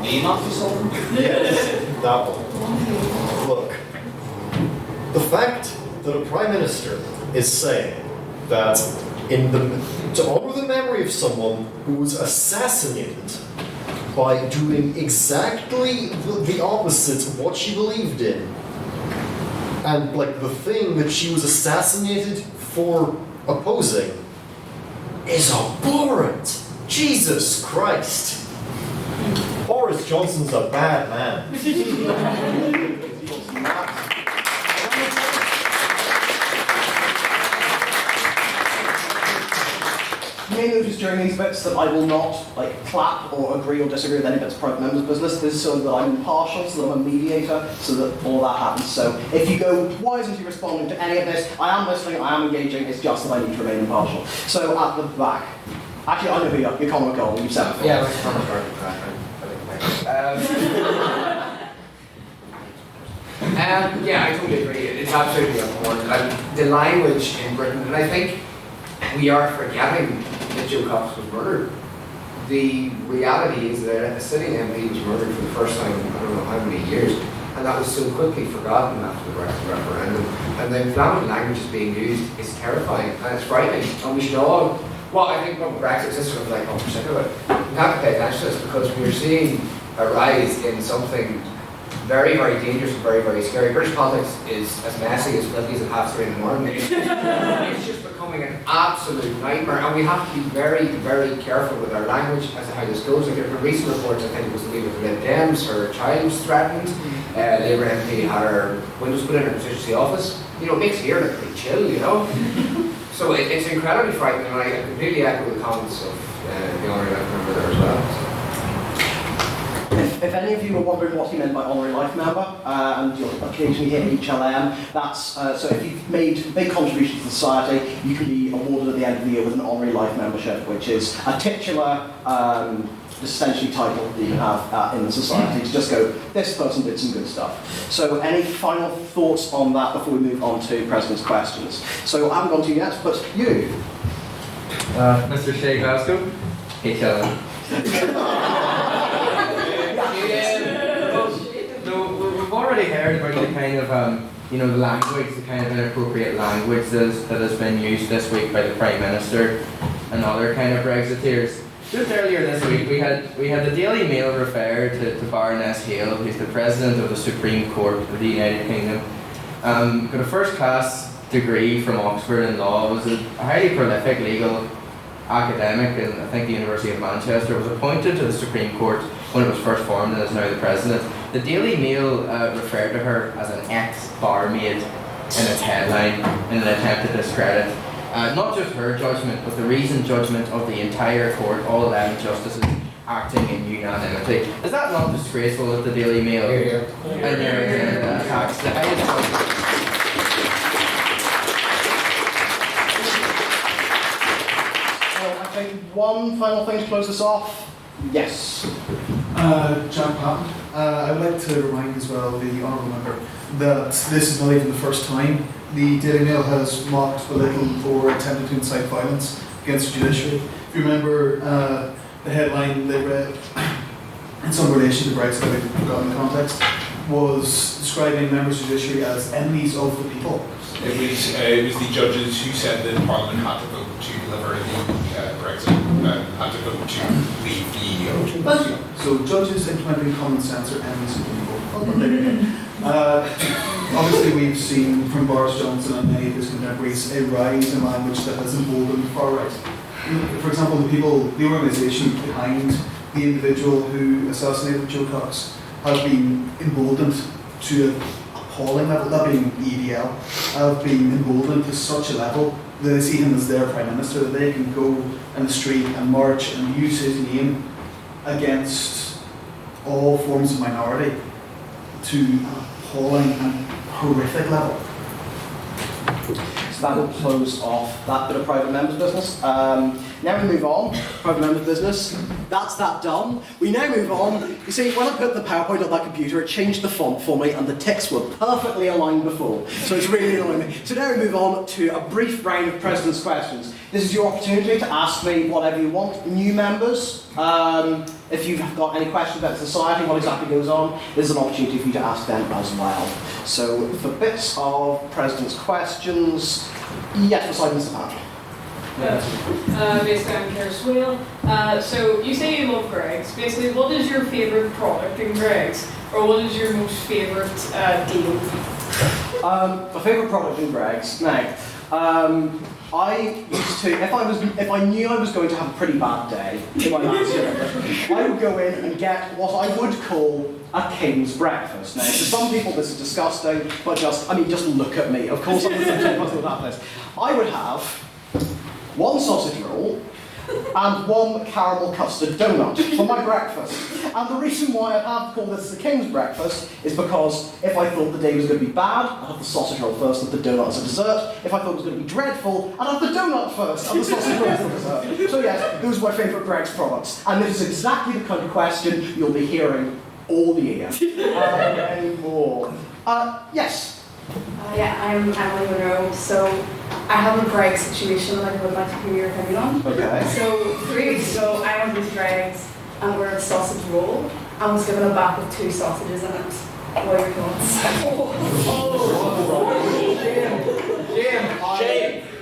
Me, Matthew Sullivan? yes, that one. Look, the fact that a Prime Minister is saying that to honour the memory of someone who was assassinated by doing exactly the opposite of what she believed in, and like the thing that she was assassinated for opposing, is abhorrent. Jesus Christ. Boris Johnson's a bad man. You may notice during these bits that I will not clap or agree or disagree with any bits of private members' business. This is so that I'm impartial, so that I'm a mediator, so that all that happens. So if you go, why isn't he responding to any of this? I am listening, I am engaging, it's just that I need to remain impartial. So at the back. Actually, I know who you are. You're Conor McCall, you've said it before. Yeah, we're Conor McCall. Yeah, I totally agree. It's absolutely important. The language in Britain, and I think we are forgetting that Joe Cox was murdered. The reality is that a sitting MP was murdered for the first time in I don't know how many years, and that was so quickly forgotten after the Brexit referendum. And the inflammatory language is being used is terrifying and it's frightening. And we should all, well, I think what Brexit is sort of like, oh, sick of it. We have to pay attention to this because we're seeing a rise in something very, very dangerous and very, very scary. British politics is as messy as filthy as at 3:30 in the morning. It's just becoming an absolute nightmare, and we have to be very, very careful with our language as to how this goes. Like, there were recent reports, I think it was to do with the Lib Dems, her child was threatened. Labour MP had her windows put in her constituency office. You know, it makes here look pretty chill, you know. So it's incredibly frightening, and I completely echo the comments of the honourable member there as well. if any of you are wondering what he meant by honorary life member, and you'll occasionally hear HLM, that's so if you've made a big contribution to society, you can be awarded at the end of the year with an honorary life membership, which is a titular, essentially title that you can have in the society to just go, this person did some good stuff. So any final thoughts on that before we move on to President's questions? So I haven't gone to you yet, but you. Mr. Shea Glasgow, HLM. So we've already heard about the kind of, the language, the kind of inappropriate language that has been used this week by the Prime Minister and other kind of Brexiteers. Just earlier this week, we had the Daily Mail refer to Baroness Hale, who's the President of the Supreme Court of the United Kingdom. Got a first-class degree from Oxford in law, was a highly prolific legal academic, and I think the University of Manchester, was appointed to the Supreme Court when it was first formed and is now the President. The Daily Mail referred to her as an ex-barmaid in its headline in an attempt to discredit not just her judgment, but the reasoned judgment of the entire court, all 11 justices acting in unanimity. Is that not disgraceful of the Daily Mail? Here. And their attacks? The highest I think one final thing to close this off. Yes. John Patton. I would like to remind as well the honourable member that this is not even the first time the Daily Mail has mocked, belittled or attempted to incite violence against the judiciary. If you remember the headline they read in some relation to Brexit, I forgot in the context, was describing members of the judiciary as enemies of the people. It was the judges who said that Parliament had to vote to deliver the Brexit, had to vote to leave the EU. So judges implementing common sense are enemies of the people. Obviously we've seen from Boris Johnson and many of his contemporaries a rise in language that has emboldened the far right. For example, the organisation behind the individual who assassinated Joe Cox have been emboldened to an appalling level, that being EDL, have been emboldened to such a level that they see him as their Prime Minister, that they can go in the street and march and use his name against all forms of minority to an appalling and horrific level. So that will close off that bit of private members' business. Now we move on. Private members' business. That's that done. We now move on. You see, when I put the PowerPoint on that computer, it changed the font for me, and the ticks were perfectly aligned before. So it's really annoying me. So now we move on to a brief round of President's questions. This is your opportunity to ask me whatever you want. New members, if you've got any questions about society, what exactly goes on, this is an opportunity for you to ask them as well. So for bits of President's questions, yes, beside Mr. Patrick. Basically, I'm Kara Swale. So you say you love Greggs. Basically, what is your favourite product in Greggs, or what is your most favourite deal? My favourite product in Greggs. Now, I used to, if I knew I was going to have a pretty bad day in my last year, I would go in and get what I would call a king's breakfast. Now, to some people this is disgusting, but just look at me. Of course, I'm going to say something about this. I would have one sausage roll and one caramel custard donut for my breakfast. And the reason why I'd have called this the king's breakfast is because if I thought the day was going to be bad, I'd have the sausage roll first and the donut as a dessert. If I thought it was going to be dreadful, I'd have the donut first and the sausage roll as a dessert. So yes, those are my favourite Greggs products. And this is exactly the kind of question you'll be hearing all year. Any more? Yes? Yeah, I'm Emily Monroe. So I have a Greggs situation that I would like to hear your opinion on. Okay. So 3 weeks ago, I went with Greggs and ordered a sausage roll and was given a bag with 2 sausages in it. What are your thoughts?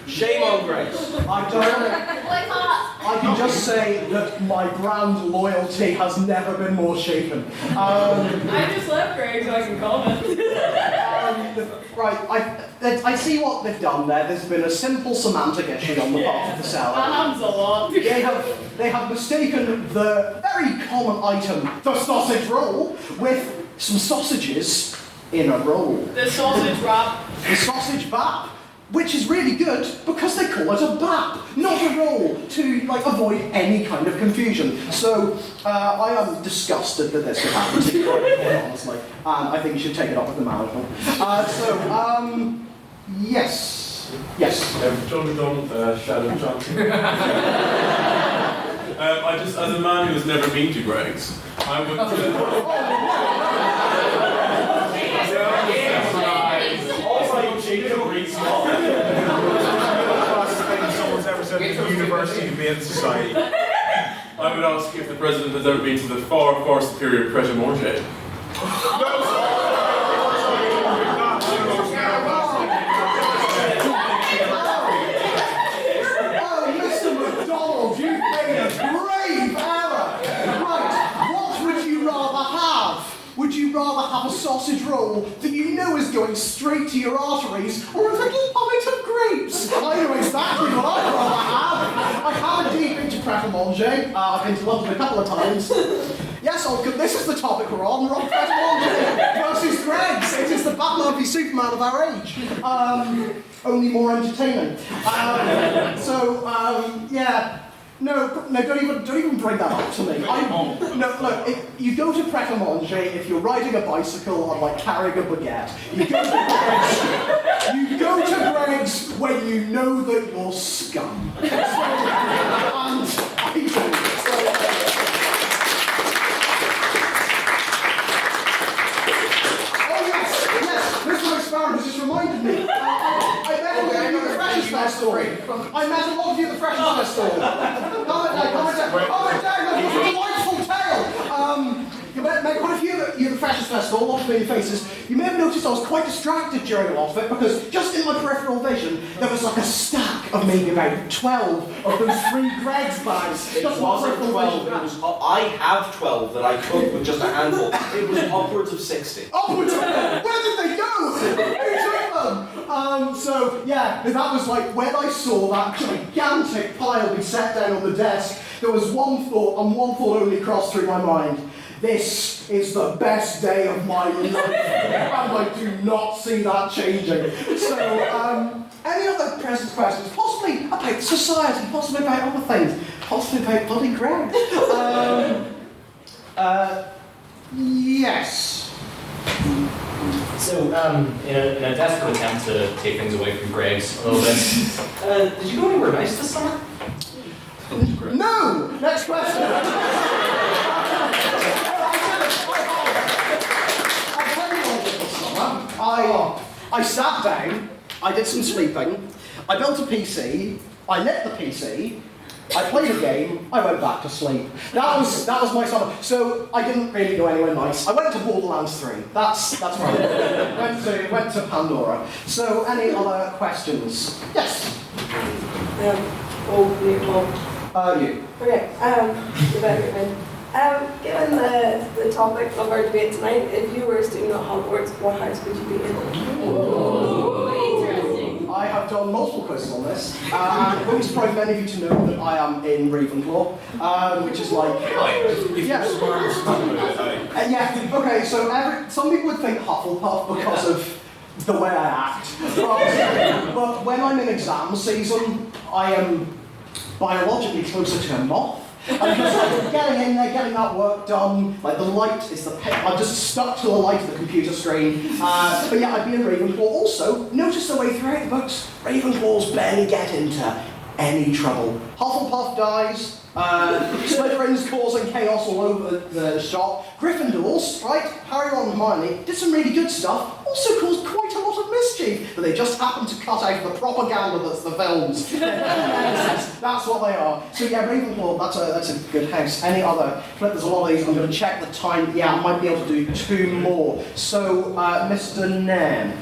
Shame on Greggs. I can just say that my brand loyalty has never been more shaken. I just left Greggs, so I can comment. Right, I see what they've done there. There's been a simple semantic issue on the part of the seller. That happens a lot. They have mistaken the very common item, the sausage roll, with some sausages in a roll. The sausage wrap. The sausage bap. which is really good because they call it a BAP, not a roll, to like avoid any kind of confusion. So I am disgusted that this could happen to you, quite honestly. I think you should take it up with the management. Yes. Yes. John McDonald, Shadow John. I just, as a man who has never been to Greg's, I would. Someone's ever said it's a university to be in society. I would ask if the president has ever been to the far, far superior Pret a Manger. Would you rather have a sausage roll that you know is going straight to your arteries, or a little pint of grapes? I know exactly what I'd rather have. I have indeed been to Pret a Manger. I've been to London a couple of times. Yes, this is the topic we're on. We're on Pret a Manger versus Greg's. It is the Batman v Superman of our age. Only more entertaining. Yeah. No, don't even bring that up to me. No, look, you go to Pret a Manger if you're riding a bicycle or like carrying a baguette. You go to Greg's when you know that you're scum. And I don't. Yes, Mr. McSparrow has just reminded me. I met a lot of you at the Freshers Festival. I met a lot of you at the Freshers Festival. Comment down, that was a delightful tale. You met quite a few at the Freshers Festival, a lot of familiar faces. You may have noticed I was quite distracted during a lot of it because just in my peripheral vision, there was like a stack of maybe about 12 of those free Greg's bags. It wasn't 12, it was, I have 12 that I took with just a handful. It was upwards of 60. Upwards of, where did they go? Who took them? So yeah, that was like when I saw that gigantic pile be set down on the desk, there was one thought, and one thought only crossed through my mind. This is the best day of my life, and I do not see that changing. So, any other present questions? Possibly about society, possibly about other things, possibly about bloody Greg. Yes. So, in a desperate attempt to take things away from Greg's a little bit, did you go anywhere nice this summer? No! Next question! I sat down, I did some sleeping, I built a PC, I lit the PC, I played a game, I went back to sleep. That was my summer. So I didn't really go anywhere nice. I went to Borderlands 3. That's where I went to Pandora. So any other questions? Yes. You. Okay. Given the topic of our debate tonight, if you were a student at Hogwarts, what house would you be in? Interesting. I have done multiple quizzes on this, and it wouldn't surprise many of you to know that I am in Ravenclaw, which is like... Yeah, okay, so some people would think Hufflepuff because of the way I act, but when I'm in exam season, I am biologically closer to a moth. I'm just like getting in there, getting that work done. Like the light is I'm just stuck to the light of the computer screen. But yeah, I'd be in Ravenclaw. Also, notice the way throughout the books, Ravenclaws barely get into any trouble. Hufflepuff dies. Slytherin's causing chaos all over the shop. Gryffindors, right? Harry, Ron, and Hermione did some really good stuff. Also caused quite a lot of mischief, but they just happened to cut out the propaganda that's the films. That's what they are. So yeah, Ravenclaw, that's a good house. Any other? There's a lot of these. I'm going to check the time. Yeah, I might be able to do 2 more. So, Mr. Nairn.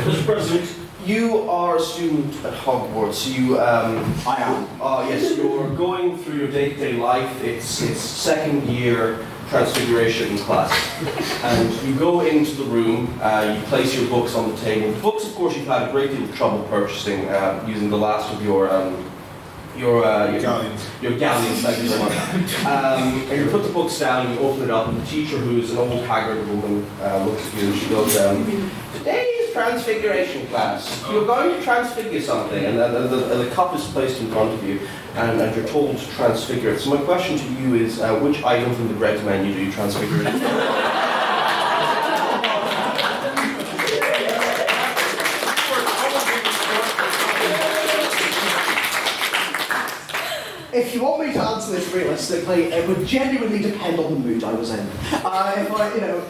Mr. President, you are a student at Hogwarts. I am. Yes, you're going through your day-to-day life. It's second year Transfiguration class, and you go into the room. You place your books on the table. The books, of course, you've had a great deal of trouble purchasing using the last of your galleons. Your galleons, thank you so much. And you put the books down, you open it up, and the teacher, who's an old haggard woman, looks at you and she goes, "Today's transfiguration class. You're going to transfigure something, and the cup is placed in front of you, and you're told to transfigure it. So my question to you is, which item from the Greg's menu do you transfigure it into? If you want me to answer this realistically, it would genuinely depend on the mood I was in.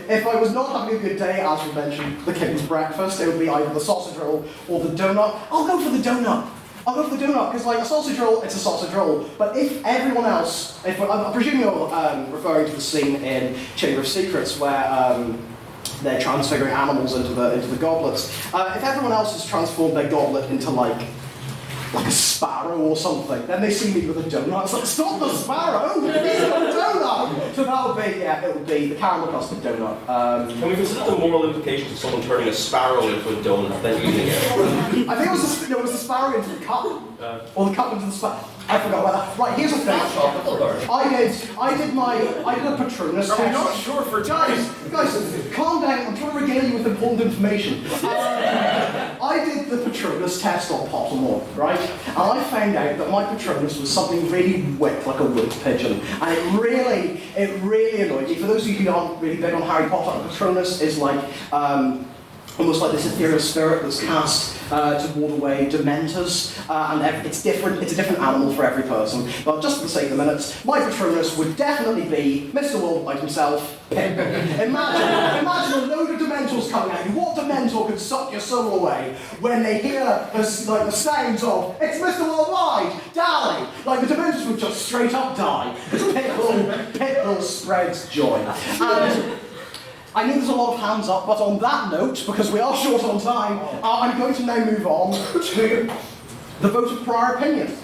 If I was not having a good day, as we mentioned, the king's breakfast, it would be either the sausage roll or the donut. I'll go for the donut. Because like a sausage roll, it's a sausage roll. But if everyone else, I'm presuming you're referring to the scene in Chamber of Secrets where they're transfiguring animals into the goblets. If everyone else has transformed their goblet into like a sparrow or something, then they see me with a donut. It's like, stop the sparrow! It's a donut! So that would be, it would be the caramel custard donut. Can we consider the moral implications of someone turning a sparrow into a donut, then eating it? I think it was the sparrow into the cup. Or the cup into the sparrow. I forgot about that. Right, here's the thing. I did a Patronus test. I'm not sure for Guys, calm down. I'm trying to regale you with important information. I did the Patronus test on Pottermore, right? And I found out that my Patronus was something really wick, like a wood pigeon. And it really annoyed me. For those of you who aren't really big on Harry Potter, Patronus is like almost like this ethereal spirit that's cast to ward away Dementors, and it's different. It's a different animal for every person. But just for the sake of the minutes, my Patronus would definitely be Mr. Worldwide himself, Pip. Imagine a load of Dementors coming at you. What Dementor could suck your soul away when they hear the sounds of "It's Mr. Worldwide, Dally"? Like the Dementors would just straight up die because Pip spreads joy. And I know there's a lot of hands up, but on that note, because we are short on time, I'm going to now move on to the vote of prior opinion.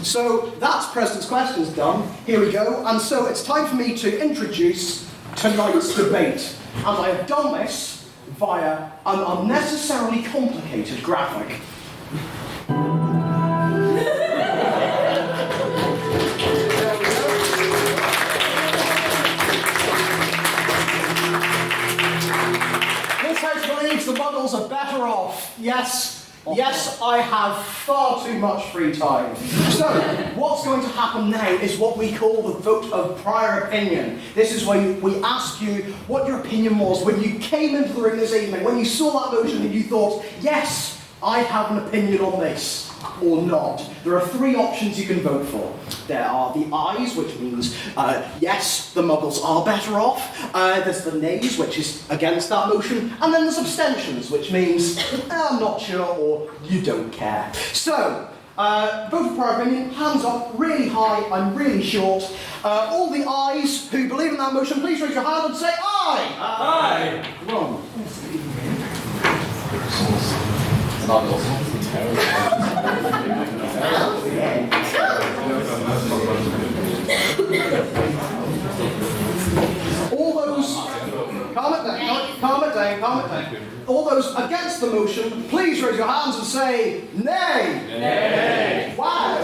So that's President's Questions done. Here we go. And so it's time for me to introduce tonight's debate. And I have done this via an unnecessarily complicated graphic. The Muggles are better off. Yes, I have far too much free time. So, what's going to happen now is what we call the vote of prior opinion. This is where we ask you what your opinion was when you came into the room this evening, when you saw that motion and you thought, yes, I have an opinion on this, or not. There are three options you can vote for. There are the ayes, which means, yes, the Muggles are better off. There's the nays, which is against that motion. And then there's abstentions, which means, I'm not sure, or you don't care. So, vote for prior opinion, hands up, really high, I'm really short. All the ayes who believe in that motion, please raise your hand and say aye. Aye. Wrong. Muggles. All those, calm it down. All those against the motion, please raise your hands and say nay. Nay. Wow.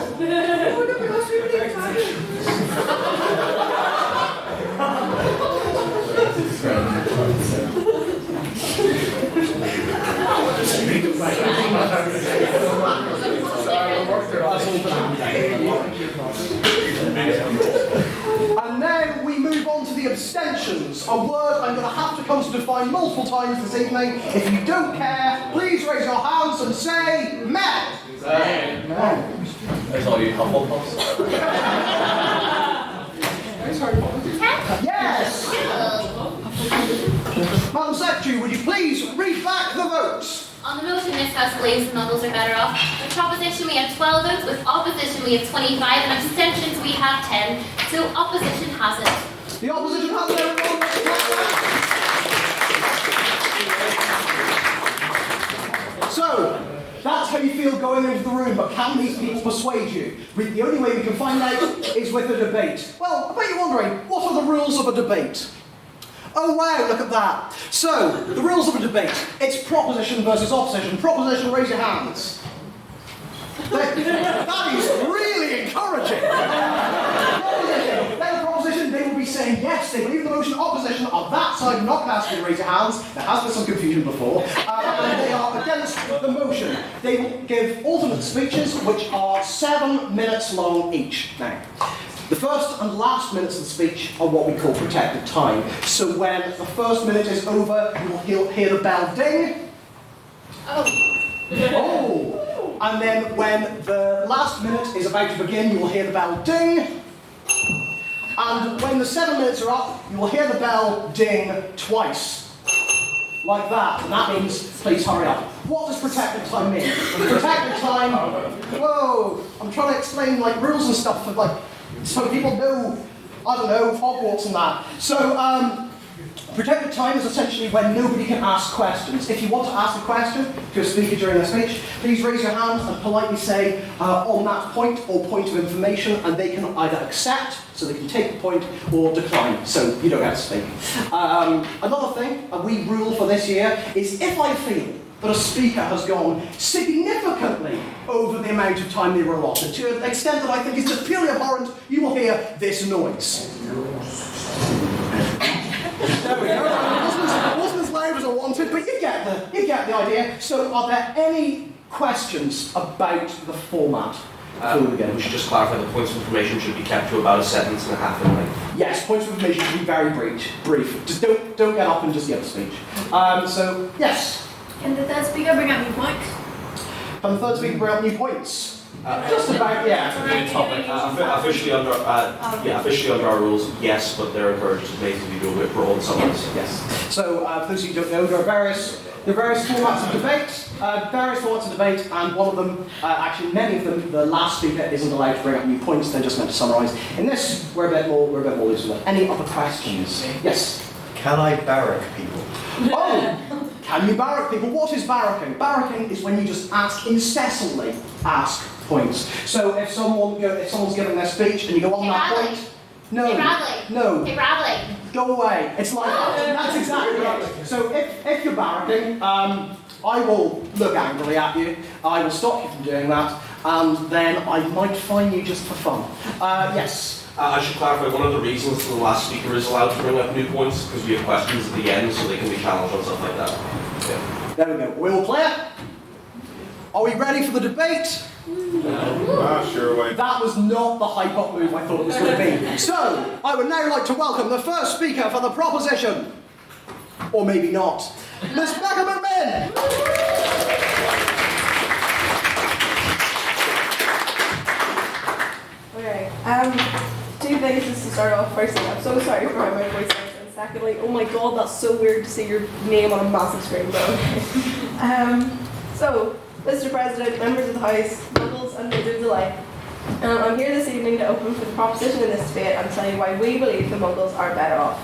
And now we move on to the abstentions, a word I'm going to have to come to define multiple times this evening. If you don't care, please raise your hands and say meh. That's all you Hufflepuffs. Yes! Madam Secretary, would you please read back the votes? On the motion, this House believes the Muggles are better off. With proposition, we have 12 votes. With opposition, we have 25. And abstentions, we have 10. So opposition has it. The opposition has it, everyone. So, that's how you feel going into the room, but can these people persuade you? The only way we can find out is with a debate. Well, I bet you're wondering, what are the rules of a debate? Oh wow, look at that. So, the rules of a debate. It's proposition versus opposition. Proposition, raise your hands. That is really encouraging. Proposition, they will be saying yes, they believe in the motion. Opposition, oh that's that side, I'm not going to ask you to raise your hands. There has been some confusion before. And they are against the motion. They will give alternate speeches, which are 7 minutes long each. Now, the first and last minutes of the speech are what we call protected time. So when the first minute is over, you will hear the bell ding. Oh! And then when the last minute is about to begin, you will hear the bell ding. And when the 7 minutes are up, you will hear the bell ding twice. Like that. And that means, please hurry up. What does protected time mean? Protected time, whoa, I'm trying to explain like rules and stuff for like, so people know, I don't know, Hogwarts and that. So, protected time is essentially when nobody can ask questions. If you want to ask a question to a speaker during their speech, please raise your hand and politely say on that point or point of information, and they can either accept, so they can take the point, or decline, so you don't have to speak. Another thing, a wee rule for this year, is if I feel that a speaker has gone significantly over the amount of time they were allotted, to an extent that I think is just purely abhorrent, you will hear this noise. There we go. It wasn't as loud as I wanted, but you get the idea. So, are there any questions about the format? We should just clarify the points of information should be kept to about 1.5 seconds in length. Yes, points of information should be very brief. Just don't get up and just give a speech. So, yes. Can the third speaker bring up new points? Can the third speaker bring up new points? Just about, yeah. Topic. Officially under our rules, yes, but they're encouraged to basically do a whip roll and something. Yes. So, for those of you who don't know, there are various formats of debate, and one of them, actually many of them, the last speaker isn't allowed to bring up new points, they're just meant to summarise. In this, we're a bit more loose with it. Any other questions? Yes? Can I barrack people? Oh! Can you barrack people? What is barracking? Barracking is when you just incessantly ask points. So if someone's giving their speech and you go on that point, no, Hey, Bradley. Go away. It's like that. That's exactly right. So if you're barracking, I will look angrily at you. I will stop you from doing that, and then I might fine you just for fun. Yes. I should clarify, one of the reasons the last speaker is allowed to bring up new points because we have questions at the end, so they can be challenged on stuff like that. Yeah. There we go. We will play it. Are we ready for the debate? Sure way. That was not the hype-up move I thought it was going to be. So, I would now like to welcome the first speaker for the proposition. Or maybe not. Miss Becca McMinn! Okay, two things just to start off. Firstly, I'm so sorry for how my voice sounds, and secondly, oh my god, that's so weird to see your name on a massive screen, but okay. So, Mr. President, members of the House, Muggles and Wizards alike, I'm here this evening to open for the proposition in this debate and tell you why we believe the Muggles are better off.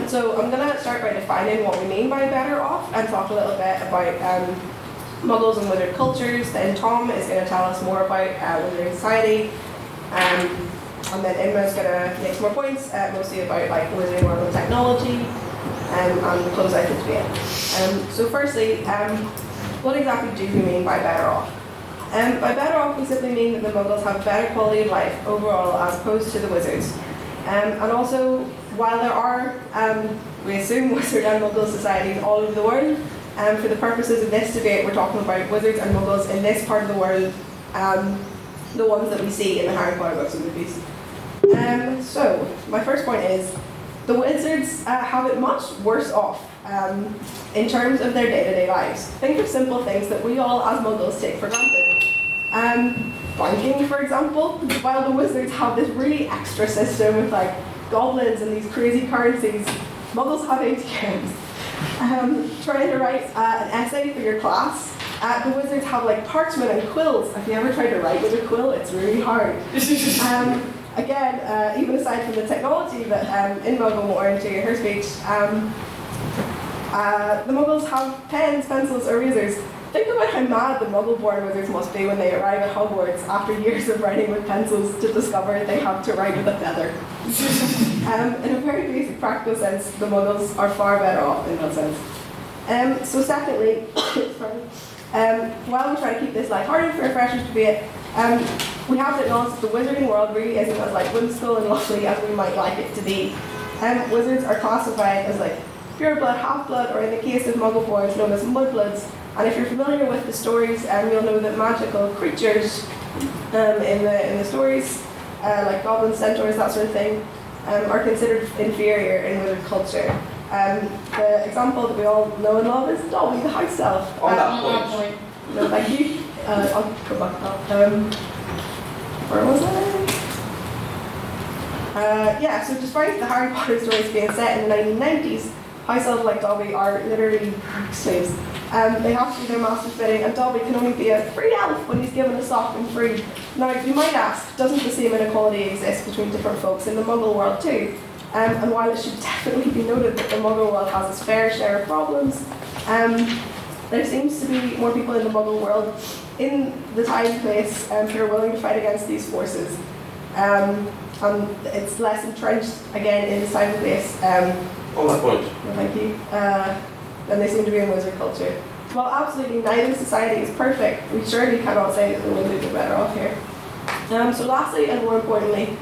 So I'm going to start by defining what we mean by better off and talk a little bit about Muggles and Wizard cultures. Then Tom is going to tell us more about Wizarding society, and then Inma's going to make some more points, mostly about like Wizarding world and technology, and close out the debate. So firstly, what exactly do we mean by better off? By better off, we simply mean that the Muggles have better quality of life overall as opposed to the Wizards. And also, while there are, we assume, Wizard and Muggle societies all over the world, for the purposes of this debate, we're talking about Wizards and Muggles in this part of the world, the ones that we see in the Harry Potter books and movies. So, my first point is, the Wizards have it much worse off in terms of their day-to-day lives. Think of simple things that we all as Muggles take for granted. Banking, for example, while the Wizards have this really extra system with like goblins and these crazy currencies, Muggles have ATMs. Trying to write an essay for your class, the Wizards have like parchment and quills. Have you ever tried to write with a quill? It's really hard. Again, even aside from the technology that Inma will more into her speech, the Muggles have pens, pencils, erasers. Think about how mad the Muggle-born Wizards must be when they arrive at Hogwarts after years of writing with pencils to discover they have to write with a feather. In a very basic practical sense, the Muggles are far better off in that sense. So secondly, while we try to keep this lighthearted for a freshers debate, we have to acknowledge that the wizarding world really isn't as like whimsical and lovely as we might like it to be. Wizards are classified as like pure-blood, half-blood, or in the case of Muggle boys, known as mudbloods. And if you're familiar with the stories, you'll know that magical creatures in the stories, like goblins, centaurs, that sort of thing, are considered inferior in wizard culture. The example that we all know and love is Dobby the house elf. On that point. No, thank you. I'll go back to that. Where was I? Yeah, so despite the Harry Potter stories being set in the 1990s, house elves like Dobby are literally slaves. They have to do their master's bidding, and Dobby can only be a free elf when he's given a sock and free. Now, you might ask, doesn't the same inequality exist between different folks in the Muggle world too? And while it should definitely be noted that the Muggle world has its fair share of problems, there seems to be more people in the Muggle world in the time and place who are willing to fight against these forces. And it's less entrenched, again, in this time and place. On that point. No, thank you. Than they seem to be in wizard culture. While absolutely neither society is perfect, we surely cannot say that the wizards are better off here. So lastly, and most importantly,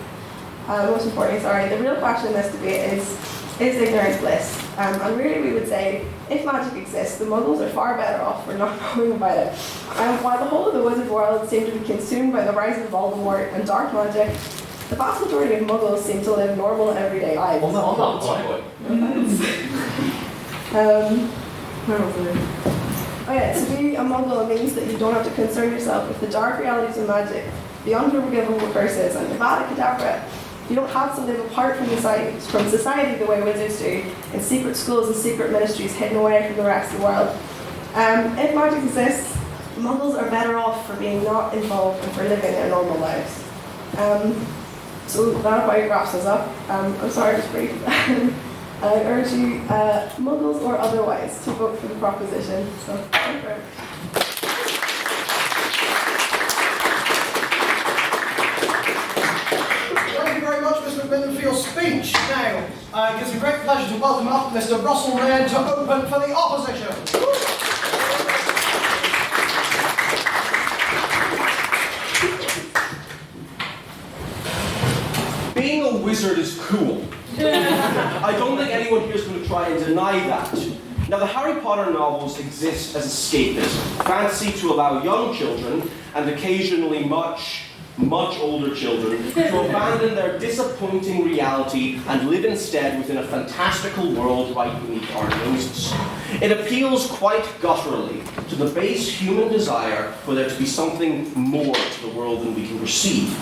the real question in this debate is ignorance bliss? And really we would say, if magic exists, the Muggles are far better off for not knowing about it. While the whole of the wizard world seem to be consumed by the rise of Voldemort and dark magic, the vast majority of Muggles seem to live normal everyday lives. On that point. Where was it? Oh yeah, to be a Muggle means that you don't have to concern yourself with the dark realities of magic, the unforgivable curses, and the Avada Kedavra. You don't have to live apart from society the way wizards do, in secret schools and secret ministries hidden away from the rest of the world. If magic exists, Muggles are better off for being not involved and for living their normal lives. So that about wraps us up. I'm sorry, just brief. I urge you, Muggles or otherwise, to vote for the proposition. So, thank you. Thank you very much, Mr. McMillan, for your speech. Now, it gives me great pleasure to welcome up Mr. Russell Laird to open for the opposition. Being a wizard is cool. I don't think anyone here is going to try and deny that. Now, the Harry Potter novels exist as escapism, fancy to allow young children, and occasionally much older children, to abandon their disappointing reality and live instead within a fantastical world right beneath our noses. It appeals quite gutturally to the base human desire for there to be something more to the world than we can perceive.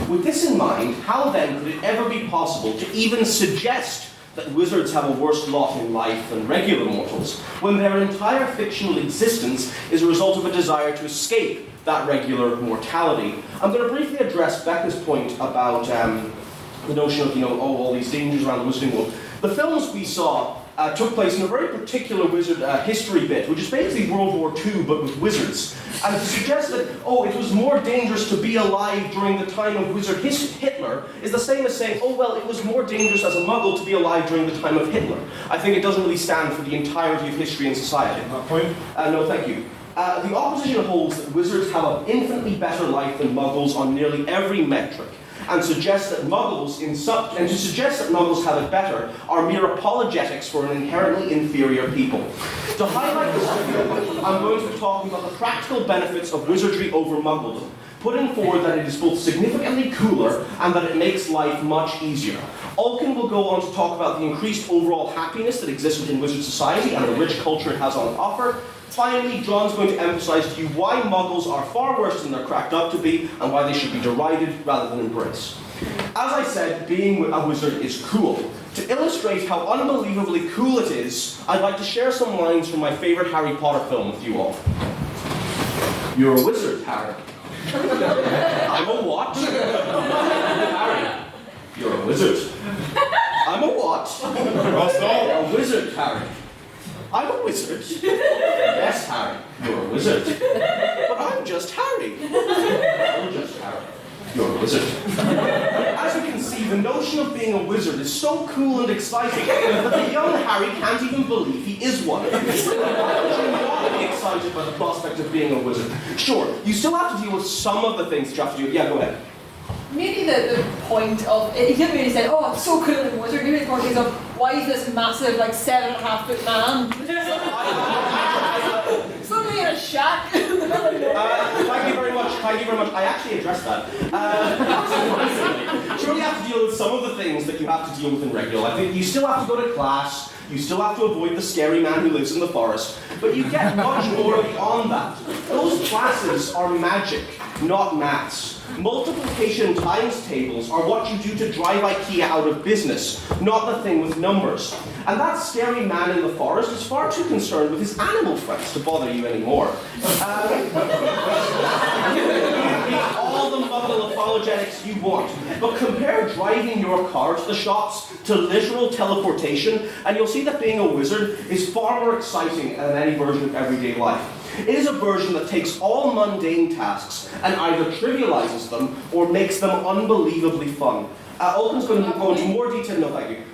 With this in mind, how then could it ever be possible to even suggest that wizards have a worse lot in life than regular mortals, when their entire fictional existence is a result of a desire to escape that regular mortality? I'm going to briefly address Becca's point about the notion of, all these dangers around the wizarding world. The films we saw took place in a very particular wizard history bit, which is basically World War II, but with wizards. And to suggest that, it was more dangerous to be alive during the time of Wizard Hitler is the same as saying, it was more dangerous as a Muggle to be alive during the time of Hitler. I think it doesn't really stand for the entirety of history and society. That point? No, thank you. The opposition holds that wizards have an infinitely better life than Muggles on nearly every metric, and suggests that Muggles have it better are mere apologetics for an inherently inferior people. To highlight this argument, I'm going to be talking about the practical benefits of wizardry over Muggledom, putting forward that it is both significantly cooler and that it makes life much easier. Alkin will go on to talk about the increased overall happiness that exists within wizard society and the rich culture it has on offer. Finally, John's going to emphasize to you why Muggles are far worse than they're cracked up to be, and why they should be derided rather than embraced. As I said, being a wizard is cool. To illustrate how unbelievably cool it is, I'd like to share some lines from my favorite Harry Potter film with you all. You're a wizard, Harry. I'm a what? Harry. You're a wizard. I'm a what? A wizard, Harry. I'm a wizard. Yes, Harry, you're a wizard. But I'm just Harry. I'm just Harry. You're a wizard. As you can see, the notion of being a wizard is so cool and exciting that the young Harry can't even believe he is one. Why would you not be excited by the prospect of being a wizard? Sure, you still have to deal with some of the things that you have to do. Yeah, go ahead. maybe the point of he didn't really say, oh, it's so cool in wizard. Maybe the point is of why is this massive, like 7.5 foot man suddenly in a shack in the middle of nowhere? Thank you very much. Thank you very much. I actually addressed that. Sure, you have to deal with some of the things that you have to deal with in regular life. You still have to go to class. You still have to avoid the scary man who lives in the forest. But you get much more beyond that. Those classes are magic, not maths. Multiplication times tables are what you do to drive IKEA out of business, not the thing with numbers. And that scary man in the forest is far too concerned with his animal friends to bother you anymore. All the Muggle apologetics you want, but compare driving your car to the shops to literal teleportation, and you'll see that being a wizard is far more exciting than any version of everyday life. It is a version that takes all mundane tasks and either trivializes them or makes them unbelievably fun. Ulkin's going to go into more detail,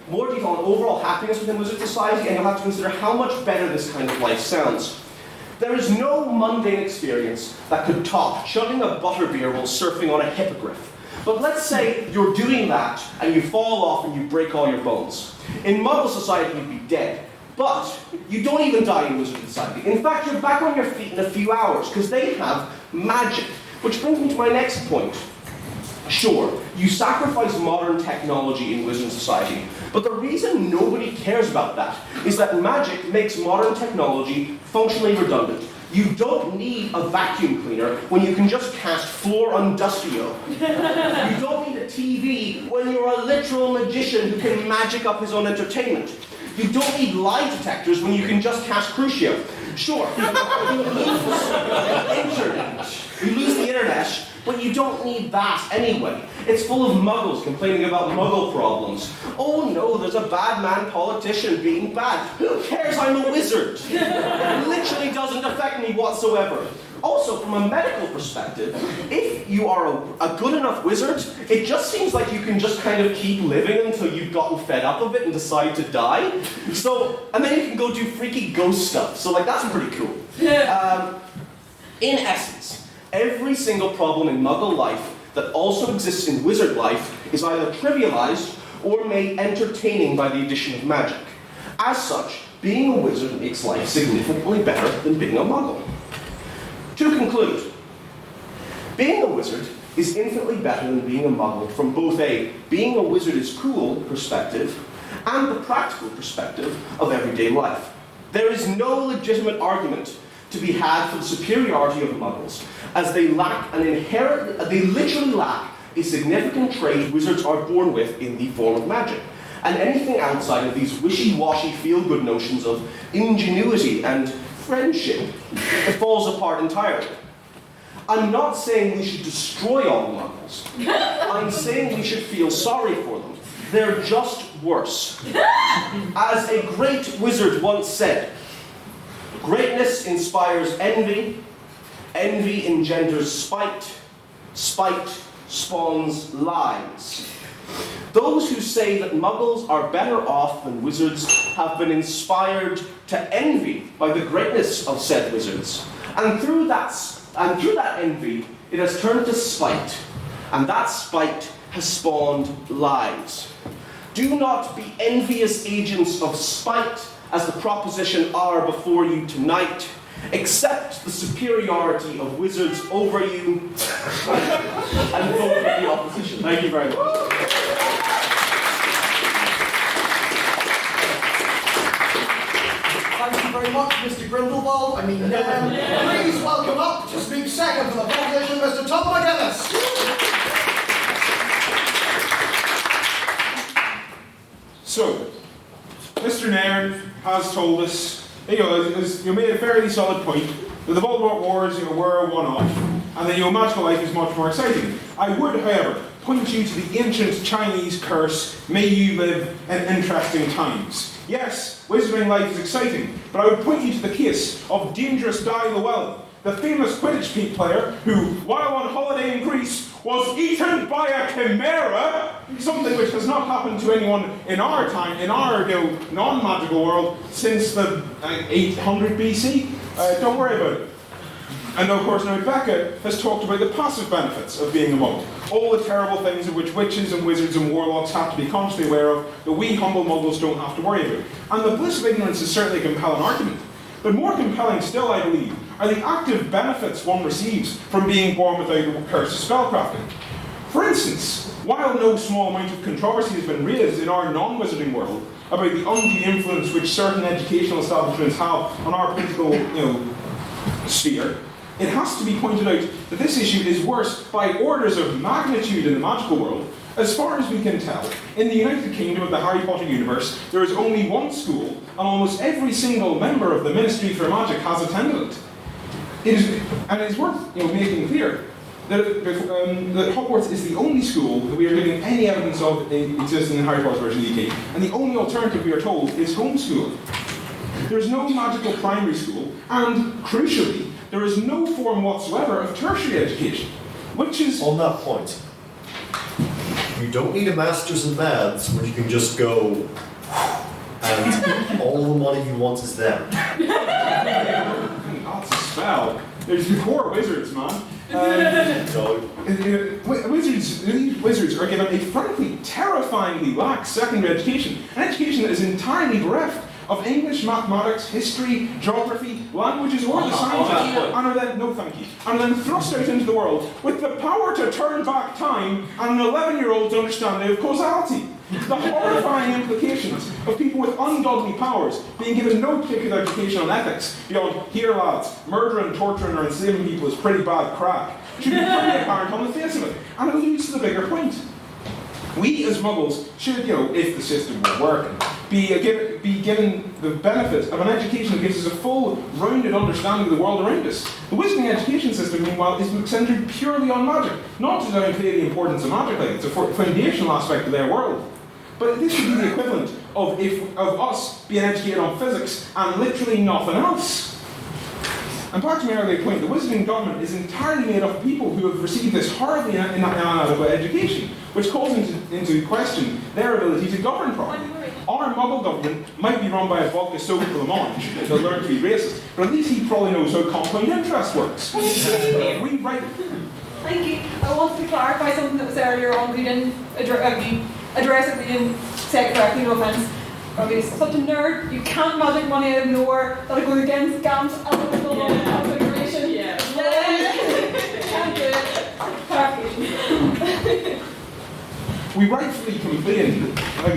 more detail on overall happiness within Wizard Society, and you'll have to consider how much better this kind of life sounds. There is no mundane experience that could top chugging a butterbeer while surfing on a hippogriff. But let's say you're doing that and you fall off and you break all your bones. In Muggle Society, you'd be dead. But you don't even die in Wizard Society. In fact, you're back on your feet in a few hours, because they have magic. Which brings me to my next point. Sure, you sacrifice modern technology in Wizard Society, but the reason nobody cares about that is that magic makes modern technology functionally redundant. You don't need a vacuum cleaner when you can just cast Floor Undustio. You don't need a TV when you're a literal magician who can magic up his own entertainment. You don't need lie detectors when you can just cast Crucio. Sure, you lose the internet, but you don't need that anyway. It's full of muggles complaining about muggle problems. Oh no, there's a bad man politician being bad. Who cares? I'm a wizard. It literally doesn't affect me whatsoever. Also, from a medical perspective, if you are a good enough wizard, it just seems like you can just kind of keep living until you've gotten fed up of it and decide to die. And then you can go do freaky ghost stuff. So, that's pretty cool. In essence, every single problem in Muggle life that also exists in wizard life is either trivialized or made entertaining by the addition of magic. As such, being a wizard makes life significantly better than being a Muggle. To conclude, being a wizard is infinitely better than being a Muggle from both a being a wizard is cool perspective and the practical perspective of everyday life. There is no legitimate argument to be had for the superiority of Muggles, as they literally lack a significant trait wizards are born with in the form of magic. And anything outside of these wishy-washy feel-good notions of ingenuity and friendship, it falls apart entirely. I'm not saying we should destroy all Muggles. I'm saying we should feel sorry for them. They're just worse. As a great wizard once said, greatness inspires envy, envy engenders spite, spite spawns lies. Those who say that Muggles are better off than wizards have been inspired to envy by the greatness of said wizards. And through that envy, it has turned to spite. And that spite has spawned lies. Do not be envious agents of spite, as the proposition are before you tonight. Accept the superiority of wizards over you and vote for the opposition. Thank you very much. Thank you very much, Mr. Grindelwald. Please welcome up to speak second for the proposition, Mr. Tom McGinnis. So, Mr. Nairn has told us, you made a fairly solid point, that the Voldemort Wars were a one-off, and that magical life is much more exciting. I would, however, point you to the ancient Chinese curse, may you live in interesting times. Yes, wizarding life is exciting, but I would point you to the case of Dangerous Guy Llewellyn, the famous Quidditch player who, while on holiday in Greece, was eaten by a chimera, something which has not happened to anyone in our time, in our non-magical world, since the 800 BC. Don't worry about it. And of course now Becca has talked about the passive benefits of being a monk. All the terrible things of which witches and wizards and warlocks have to be consciously aware of, that we humble muggles don't have to worry about. And the bliss of ignorance is certainly a compelling argument. But more compelling still, I believe, are the active benefits one receives from being born without the curse of spellcrafting. For instance, while no small amount of controversy has been raised in our non-wizarding world about the undue influence which certain educational establishments have on our political, sphere, it has to be pointed out that this issue is worse by orders of magnitude in the magical world. As far as we can tell, in the United Kingdom of the Harry Potter universe, there is only one school, and almost every single member of the Ministry for Magic has attended it. It is worth making clear that Hogwarts is the only school that we are giving any evidence of existing in Harry Potter's version of the UK, and the only alternative, we are told, is homeschooling. There is no magical primary school, and crucially, there is no form whatsoever of tertiary education, which is... On that point, you don't need a master's in maths when you can just go and all the money you want is there. That's a spell. There's poor wizards, man. Wizards are given a frankly terrifyingly lax secondary education, an education that is entirely bereft of English, mathematics, history, geography, languages, or the sciences, and are then thrust out into the world with the power to turn back time and an 11-year-old's understanding of causality. The horrifying implications of people with ungodly powers being given no particular education on ethics beyond, here lads, murdering, torturing, or enslaving people is pretty bad crack, should be pretty apparent on the face of it, and it leads to the bigger point. We as Muggles should, if the system were working, be given the benefit of an education that gives us a full, rounded understanding of the world around us. The wizarding education system, meanwhile, is centred purely on magic, not to downplay the importance of magic, it's a foundational aspect of their world. But this would be the equivalent of us being educated on physics and literally nothing else. And back to my earlier point, the wizarding government is entirely made up of people who have received this horribly inadequate education, which calls into question their ability to govern properly. Our Muggle government might be run by a vodka-soaked blancmange who'll learn to be racist, but at least he probably knows how compound interest works. Thank you. I wanted to clarify something that was earlier on. We didn't address it, we didn't say it correctly, no offense. Okay, such a nerd, you can't magic money out of nowhere. That'll go against GAM's ethical configuration. Yeah. Can't do it. Clarification. We rightfully complain about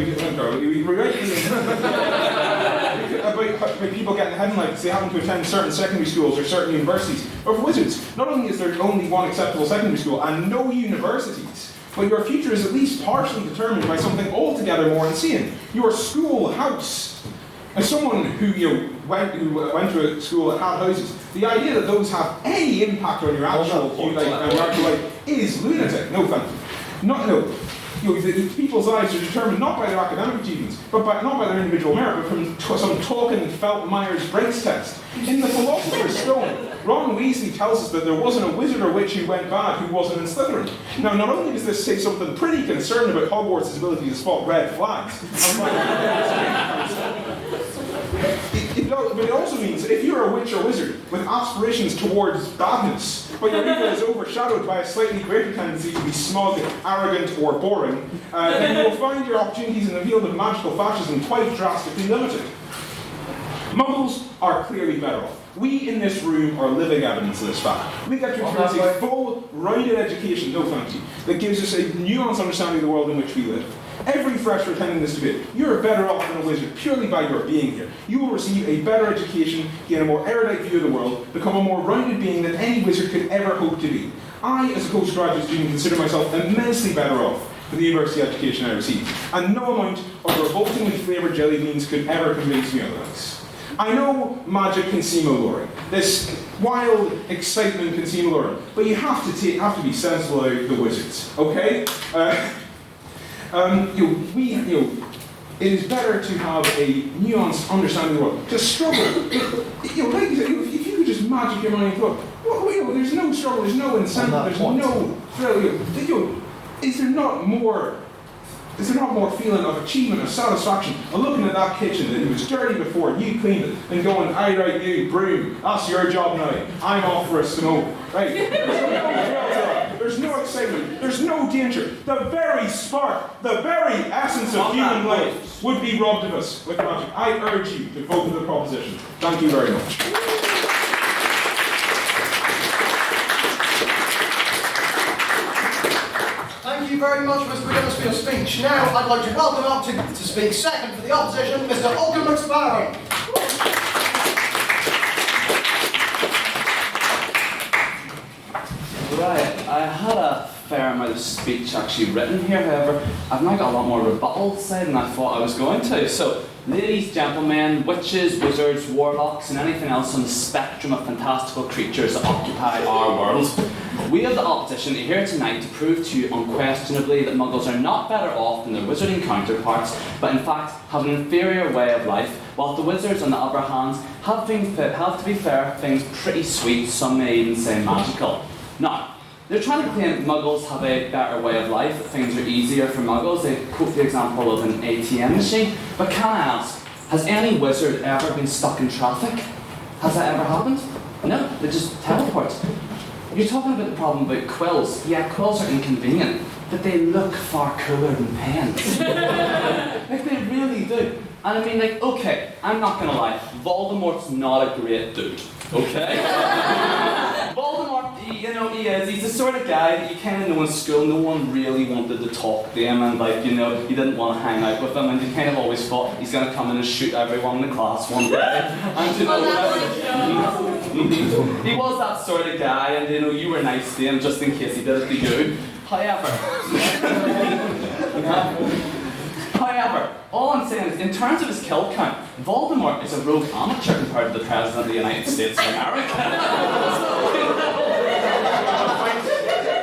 people getting headlights they happen to attend certain secondary schools or certain universities. But for wizards, not only is there only one acceptable secondary school and no universities, but your future is at least partially determined by something altogether more insane: your schoolhouse. As someone who went to a school that had houses, the idea that those have any impact on your actual life is lunatic. No thank you. People's lives are determined not by their academic achievements, but not by their individual merit, but from some Tolkien felt Myers-Briggs test. In The Philosopher's Stone, Ron Weasley tells us that there wasn't a wizard or witch who went bad who wasn't in Slytherin. Now, not only does this say something pretty concerned about Hogwarts' ability to spot red flags, but it also means that if you're a witch or wizard with aspirations towards badness, but your ego is overshadowed by a slightly greater tendency to be smug, arrogant, or boring, then you will find your opportunities in the field of magical fascism quite drastically limited. Muggles are clearly better off. We in this room are living evidence of this fact. We get to experience a full, rounded education, no thank you, that gives us a nuanced understanding of the world in which we live. Every fresher attending this debate, you're better off than a wizard purely by your being here. You will receive a better education, gain a more erudite view of the world, become a more rounded being than any wizard could ever hope to be. I, as a postgraduate student, consider myself immensely better off for the university education I received, and no amount of revoltingly flavoured jelly beans could ever convince me otherwise. I know magic can seem alluring. This wild excitement can seem alluring, but you have to be sensible about the wizards, okay? It is better to have a nuanced understanding of the world. To struggle, like you said, if you could just magic your mind through, there's no struggle, there's no incentive, there's no thrill. Is there not more Is there not more feeling of achievement, of satisfaction, of looking at that kitchen that it was dirty before, you cleaned it, and going, "Aye, right, you, broom, that's your job now, I'm off for a smoke." Right? There's no thrill to that. There's no excitement, there's no danger. The very spark, the very essence of human life would be robbed of us with magic. I urge you to vote for the proposition. Thank you very much. Thank you very much, Mr. McGinnis, for your speech. Now, I'd like to welcome up to speak second for the opposition, Mr. Ogden McSparrow. Right, I had a fair amount of speech actually written here, however, I've now got a lot more rebuttal to say than I thought I was going to. So, ladies, gentlemen, witches, wizards, warlocks, and anything else on the spectrum of fantastical creatures that occupy our world, we of the opposition are here tonight to prove to you unquestionably that Muggles are not better off than their wizarding counterparts, but in fact have an inferior way of life, while the wizards, on the other hand, have, to be fair, things pretty sweet, some may even say magical. Now, they're trying to claim that Muggles have a better way of life, that things are easier for Muggles. They quote the example of an ATM machine. But can I ask, has any wizard ever been stuck in traffic? Has that ever happened? No, they just teleport. You're talking about the problem about quills. Yeah, quills are inconvenient, but they look far cooler than pens. Like, they really do. And I mean, like, okay, I'm not gonna lie, Voldemort's not a great dude, okay? Voldemort, you know, he is. He's the sort of guy that you kind of know in school, no one really wanted to talk to him, and like, you know, you didn't want to hang out with him, and you kind of always thought he's gonna come in and shoot everyone in the class one day. And you know, he was that sort of guy, and you know, you were nice to him just in case he did it to you. However, all I'm saying is, in terms of his kill count, Voldemort is a rogue amateur compared to the President of the United States of America.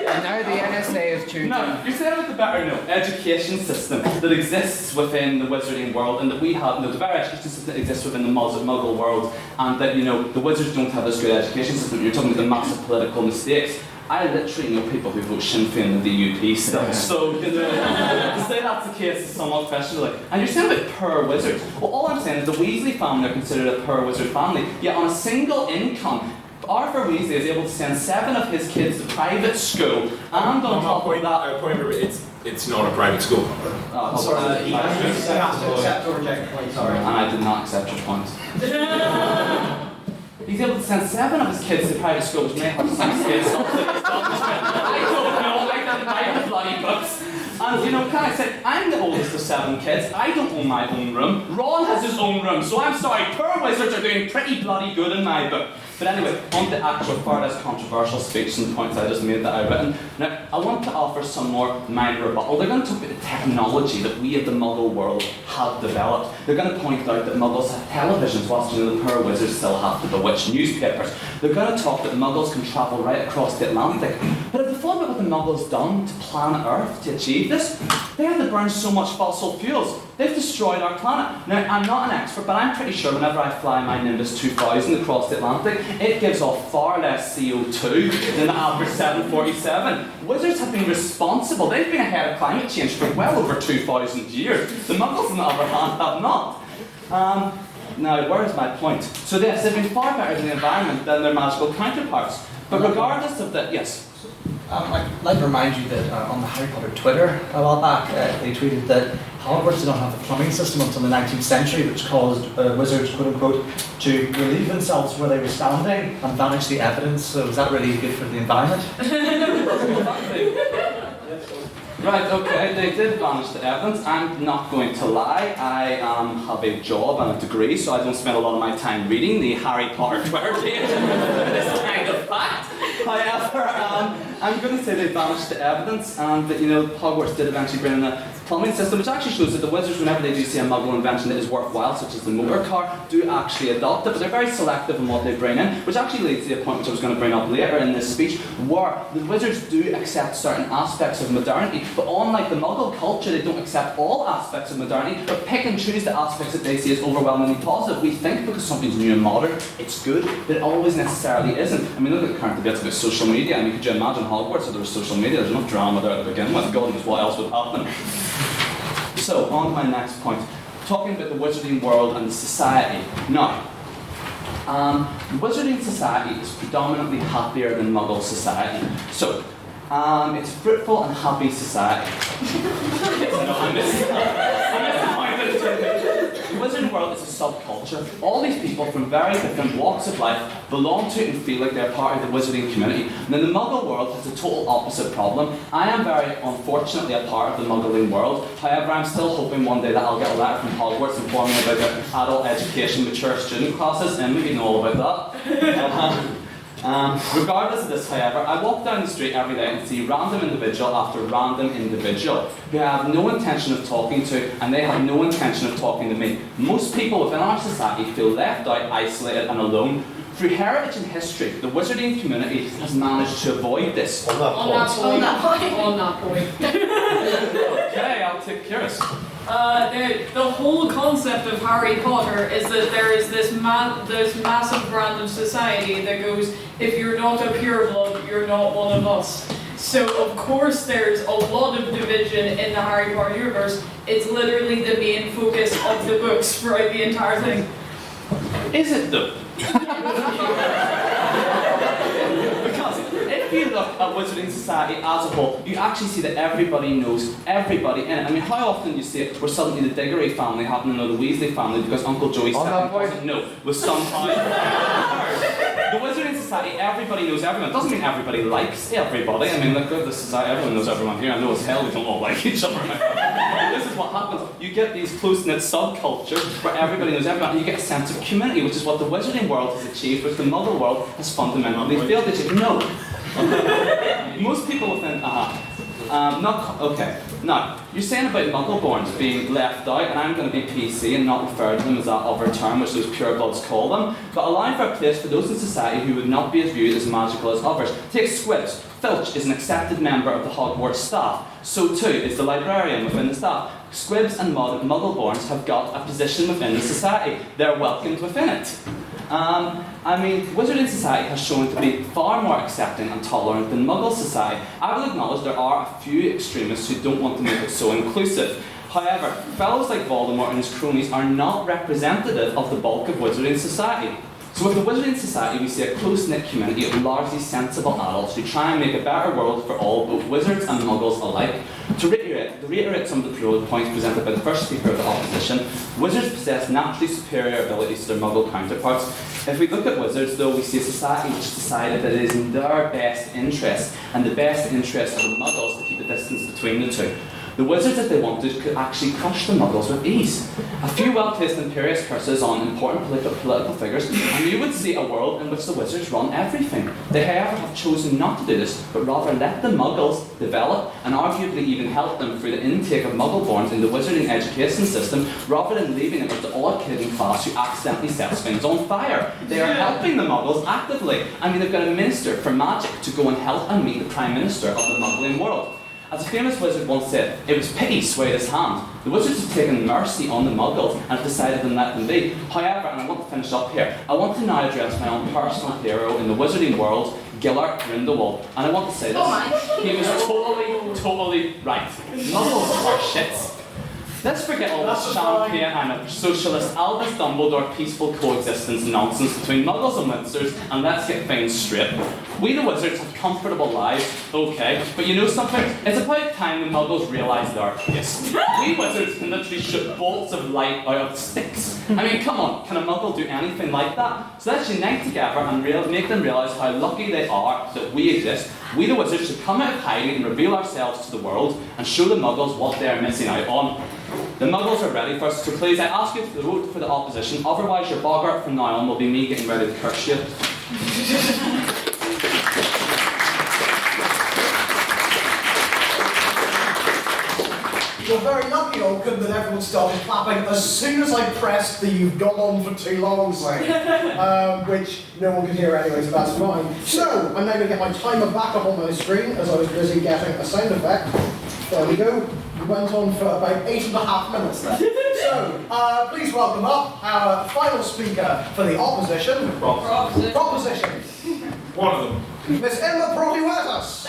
And now the NSA is tuned No, you're saying about the better education system that exists within the wizarding world, and that we have, the better education system that exists within the Muggle world, and that, you know, the wizards don't have this good education system. You're talking about the massive political mistakes. I literally know people who vote Sinn Féin and the DUP still, so you know, to say that's the case is somewhat questionable. And you're saying about poor wizards. Well, all I'm saying is the Weasley family are considered a poor wizard family, yet on a single income, Arthur Weasley is able to send 7 of his kids to private school, and on top of that... It's not a private school. Oh, Sorry, you have to accept or reject the point, sorry. And I did not accept your point. He's able to send 7 of his kids to private school, which may have some kids. I don't know, I didn't buy the bloody books. And you know, can I say, I'm the oldest of 7 kids, I don't own my own room. Ron has his own room, so I'm sorry, poor wizards are doing pretty bloody good in my book. But anyway, on the actual far less controversial speech and points I just made that I've written. Now, I want to offer some more minor rebuttal. They're going to talk about the technology that we of the Muggle world have developed. They're going to point out that Muggles have televisions, whilst you know, the poor wizards still have to bewitch newspapers. They're going to talk that Muggles can travel right across the Atlantic. But have you thought about what the Muggles done to planet Earth to achieve this? They had to burn so much fossil fuels. They've destroyed our planet. Now, I'm not an expert, but I'm pretty sure whenever I fly my Nimbus 2000 across the Atlantic, it gives off far less CO2 than the average 747. Wizards have been responsible. They've been ahead of climate change for well over 2,000 years. The Muggles, on the other hand, have not. Now, where is my point? So yes, they've been far better than the environment than their magical counterparts. But regardless of that, yes? I'd like to remind you that on the Harry Potter Twitter a while back, they tweeted that Hogwarts did not have a plumbing system until the 19th century, which caused wizards, quote unquote, to relieve themselves where they were standing and vanish the evidence. So is that really good for the environment? Right, okay, they did vanish the evidence. I'm not going to lie, I have a job and a degree, so I don't spend a lot of my time reading the Harry Potter Twitter page. This kind of fact. However, I'm going to say they vanished the evidence, and that, you know, Hogwarts did eventually bring in a plumbing system, which actually shows that the wizards, whenever they do see a Muggle invention that is worthwhile, such as the motor car, do actually adopt it, but they're very selective in what they bring in, which actually leads to the point which I was going to bring up later in this speech, where the wizards do accept certain aspects of modernity, but unlike the Muggle culture, they don't accept all aspects of modernity, but pick and choose the aspects that they see as overwhelmingly positive. We think because something's new and modern, it's good, but it always necessarily isn't. I mean, look at the current debates about social media. I mean, could you imagine Hogwarts if there was social media? There's enough drama there to begin with. God knows what else would happen. So, on to my next point. Talking about the wizarding world and the society. Now, the wizarding society is predominantly happier than Muggle society. So, it's a fruitful and happy society. The wizarding world is a subculture. All these people from very different walks of life belong to and feel like they're part of the wizarding community. And then the Muggle world has a total opposite problem. I am very unfortunately a part of the Muggling world. However, I'm still hoping one day that I'll get a letter from Hogwarts informing me about the adult education mature student classes, and maybe know all about that. Regardless of this, however, I walk down the street every day and see random individual after random individual who I have no intention of talking to, and they have no intention of talking to me. Most people within our society feel left out, isolated and alone. Through heritage and history, the wizarding community has managed to avoid this. On that point. Okay, I'll take Kyrus. The whole concept of Harry Potter is that there is this massive random society that goes, if you're not a pureblood, you're not one of us. So of course there's a lot of division in the Harry Potter universe. It's literally the main focus of the books throughout the entire thing. Is it though? Because if you look at Wizarding Society as a whole, you actually see that everybody knows everybody in it. I mean, how often do you see it where suddenly the Diggory family happen to know the Weasley family because Uncle Joey's second cousin was somehow the Wizarding Society, everybody knows everyone. It doesn't mean everybody likes everybody. I mean, look at the society, everyone knows everyone here. I know as hell we don't all like each other. This is what happens. You get these close-knit subcultures where everybody knows everyone, and you get a sense of community, which is what the Wizarding world has achieved, which the Muggle world has fundamentally failed to achieve. No. Most people within, okay. Now, you're saying about Muggleborns being left out, and I'm going to be PC and not refer to them as that other term which those purebloods call them, but allowing for a place for those in society who would not be as viewed as magical as others. Take Squibs. Filch is an accepted member of the Hogwarts staff. So too is the librarian within the staff. Squibs and Muggleborns have got a position within the society. They're welcomed within it. I mean, Wizarding Society has shown to be far more accepting and tolerant than Muggle Society. I will acknowledge there are a few extremists who don't want to make it so inclusive. However, fellows like Voldemort and his cronies are not representative of the bulk of Wizarding Society. So with the Wizarding Society, we see a close-knit community of largely sensible adults who try and make a better world for all, both wizards and muggles alike. To reiterate some of the points presented by the first speaker of the opposition, wizards possess naturally superior abilities to their muggle counterparts. If we look at wizards, though, we see a society which decided that it is in their best interest and the best interest of the muggles to keep a distance between the two. The wizards, if they wanted, could actually crush the muggles with ease. A few well-placed imperious curses on important political figures, and you would see a world in which the wizards run everything. They, however, have chosen not to do this, but rather let the muggles develop and arguably even help them through the intake of muggleborns in the wizarding education system, rather than leaving it with the odd kid in class who accidentally sets things on fire. They are helping the muggles actively. I mean, they've got a minister for magic to go and help and meet the prime minister of the muggling world. As a famous wizard once said, it was pity swayed his hand. The wizards have taken mercy on the muggles and have decided to let them be. However, and I want to finish up here, I want to now address my own personal hero in the wizarding world, Gellert Grindelwald. And I want to say this, he was totally right. Muggles are shits. Let's forget all this champagne and socialist Albus Dumbledore peaceful coexistence nonsense between muggles and wizards, and let's get things straight. We the wizards have comfortable lives, okay, but you know something? It's about time the muggles realise their place. We wizards can literally shoot bolts of light out of sticks. I mean, come on, can a muggle do anything like that? So let's unite together and make them realise how lucky they are that we exist. We the wizards should come out of hiding and reveal ourselves to the world and show the muggles what they are missing out on. The muggles are ready for us, so please I ask you to vote for the opposition, otherwise your boggart from now on will be me getting ready to curse you. You're very lucky, Olcott, that everyone started clapping as soon as I pressed the "you've gone on for too long" sign, which no one could hear anyway, so that's fine. So, I'm now going to get my timer back up on my screen as I was busy getting a sound effect. There we go. We went on for about 8.5 minutes there. So, please welcome up our final speaker for the opposition. Proposition. One of them. Miss Emma Brody-Werthers.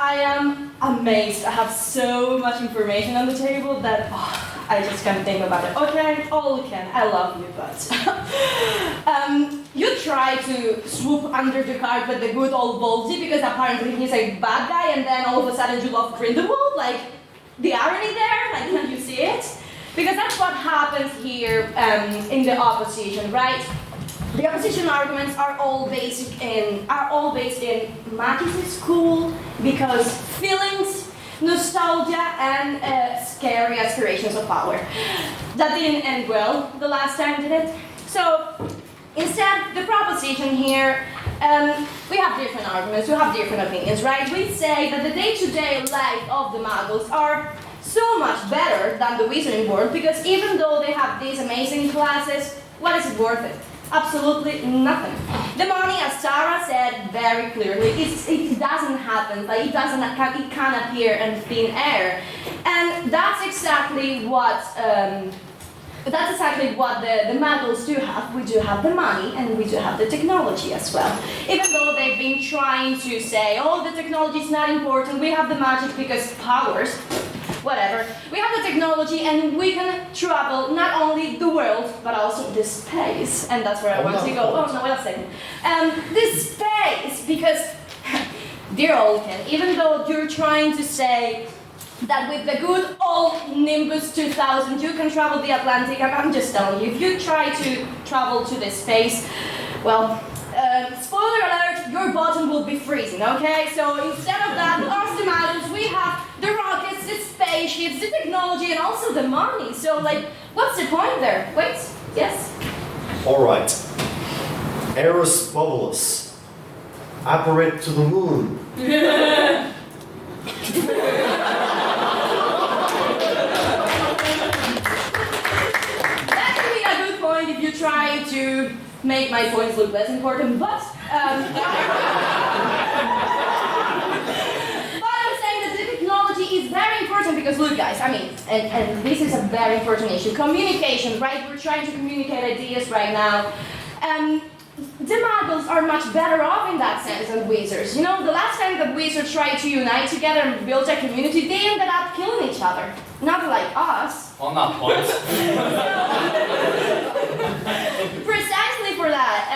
I am amazed. I have so much information on the table that I just can't think about it. Okay, all you can. I love you, but you try to swoop under the carpet the good old Voldy because apparently he's a bad guy, and then all of a sudden you love Grindelwald. Like the irony there. Like, can't you see it? Because that's what happens here in the opposition, right? The opposition arguments are all based in magic is cool because feelings, nostalgia, and scary aspirations of power. That didn't end well the last time, did it? So instead, the proposition here, we have different arguments, we have different opinions, right? We say that the day-to-day life of the Muggles are so much better than the Wizarding world because even though they have these amazing classes, what is it worth it? Absolutely nothing. The money, as Sarah said very clearly, it doesn't happen. Like it can't appear in thin air, and that's exactly what the Muggles do have. We do have the money, and we do have the technology as well. Even though they've been trying to say, oh, the technology is not important. We have the magic because powers. Whatever. We have the technology and we can travel not only the world, but also the space. And that's where I want to go. Oh, no, wait a second. This space, because, dear Olken, even though you're trying to say that with the good old Nimbus 2000 you can travel the Atlantic, I'm just telling you, if you try to travel to this space, well, spoiler alert, your bottom will be freezing, okay? So instead of that, us the Muggles, we have the rockets, the spaceships, the technology, and also the money. So, like, what's the point there? Wait, yes? Alright. Eris Bubulus. Apparate to the moon. That can be a good point if you try to make my points look less important, but I'm saying that the technology is very important because look guys, I mean, and this is a very important issue, communication, right? We're trying to communicate ideas right now. The Muggles are much better off in that sense than Wizards. You know, the last time that Wizards tried to unite together and build a community, they ended up killing each other. Not like us. On that point. Precisely for that.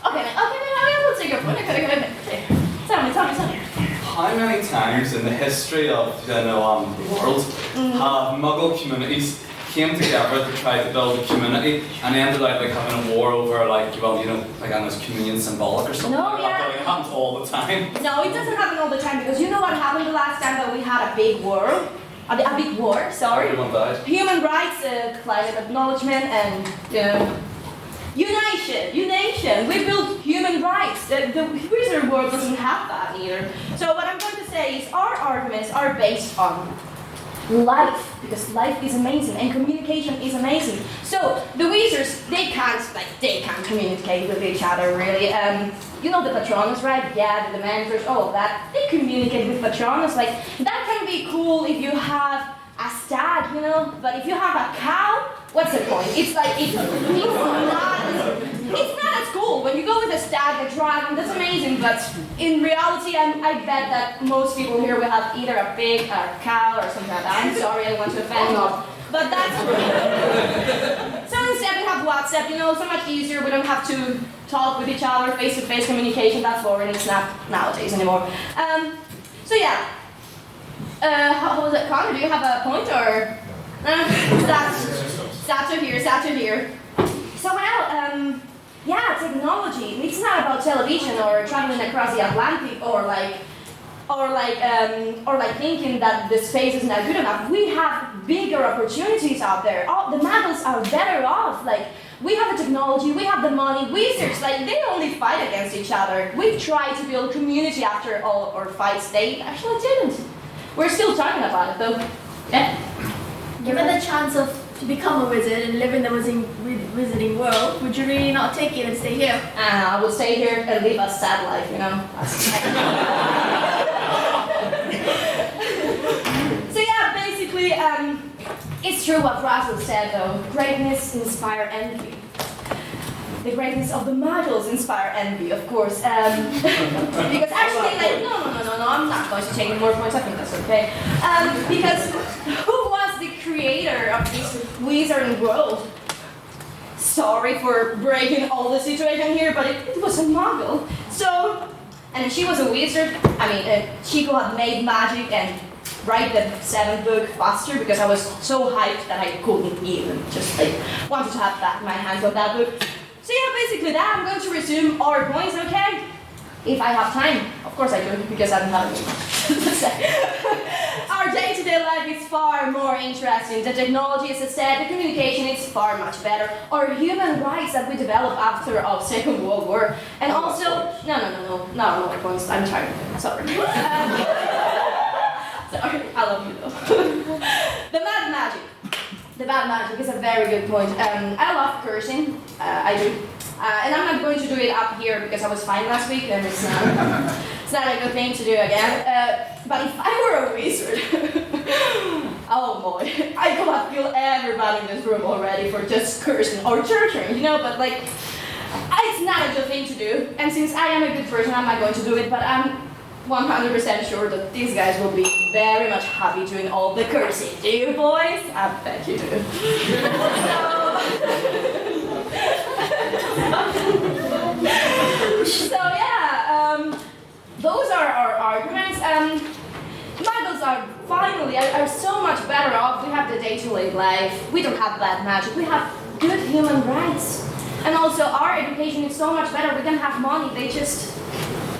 Okay, we'll take your point. Okay. Tell me. How many times in the history of the world have Muggle communities came together to try to build a community and ended up like having a war over like, well, you know, like I don't know, it's communion symbolic or something like that, but it happens all the time. No, it doesn't happen all the time because you know what happened the last time that we had a big war? A big war, sorry. Everyone died. Human rights, climate acknowledgement, and unation. We built human rights. The Wizard world doesn't have that either. So what I'm going to say is our arguments are based on life, because life is amazing and communication is amazing. So the Wizards, they can't communicate with each other really. You know the Patronus, right? Yeah, the Dementors, all of that. They communicate with Patronus. Like that can be cool if you have a stag, you know. But if you have a cow, what's the point? It's like it's not as cool. When you go with a stag, a dragon, that's amazing. But in reality, I bet that most people here will have either a pig, a cow, or something like that. I'm sorry, I don't want to offend you. But that's so instead we have WhatsApp, you know, so much easier. We don't have to talk with each other, face-to-face communication. That's boring. It's not nowadays anymore. So yeah. How was it, Connor? Do you have a point or? Sato here. So well, yeah, technology. It's not about television or traveling across the Atlantic or like thinking that the space is not good enough. We have bigger opportunities out there. The Muggles are better off. Like we have the technology, we have the money. Wizards, like they only fight against each other. We tried to build community after all our fights. They actually didn't. We're still talking about it though. Yeah. Given the chance to become a wizard and live in the wizarding world, would you really not take it and stay here? I would stay here and live a sad life, you know. So yeah, basically, it's true what Russell said though. Greatness inspires envy. The greatness of the Muggles inspire envy, of course. Because actually, like, no, I'm not not going to take any more points. I think that's okay. Because who was the creator of this wizarding world? Sorry for breaking all the situation here, but it was a Muggle. So, and she was a wizard. I mean, she could have made magic and write the 7th book faster because I was so hyped that I couldn't even just like wanted to have my hands on that book. So yeah, basically that. I'm going to resume our points, okay? If I have time. Of course I do, because I don't have any to say. Our day-to-day life is far more interesting. The technology, as I said, the communication is far much better. Our human rights that we developed after our Second World War. And also, no more points. I'm tired. Sorry. Sorry, I love you though. The bad magic. The bad magic is a very good point. I love cursing. I do. And I'm not going to do it up here because I was fine last week and it's not a good thing to do again. But if I were a wizard, oh boy, I could have killed everybody in this room already for just cursing or torturing, you know, but like, it's not a good thing to do. And since I am a good person, I'm not going to do it, but I'm 100% sure that these guys will be very much happy doing all the cursing. Do you boys? I bet you do. So yeah, those are our arguments. Muggles are so much better off. We have the day-to-day life. We don't have bad magic. We have good human rights. And also our education is so much better. We can have money. They just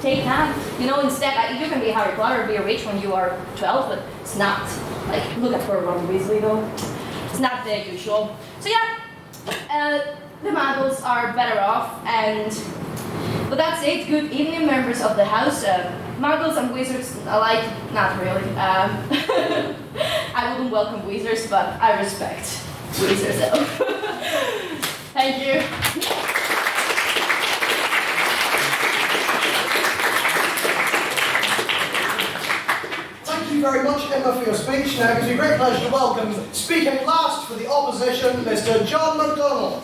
take that. You know, instead, you can be Harry Potter, be rich when you are 12, but it's not. Like, look at Ron Weasley though. It's not the usual. So yeah, the Muggles are better off, but that's it. Good evening, members of the house. Muggles and wizards alike, not really. I wouldn't welcome wizards, but I respect wizards though. Thank you. Thank you very much, Emma, for your speech. Now it gives me great pleasure to welcome, speaking last for the opposition, Mr. John MacDonald.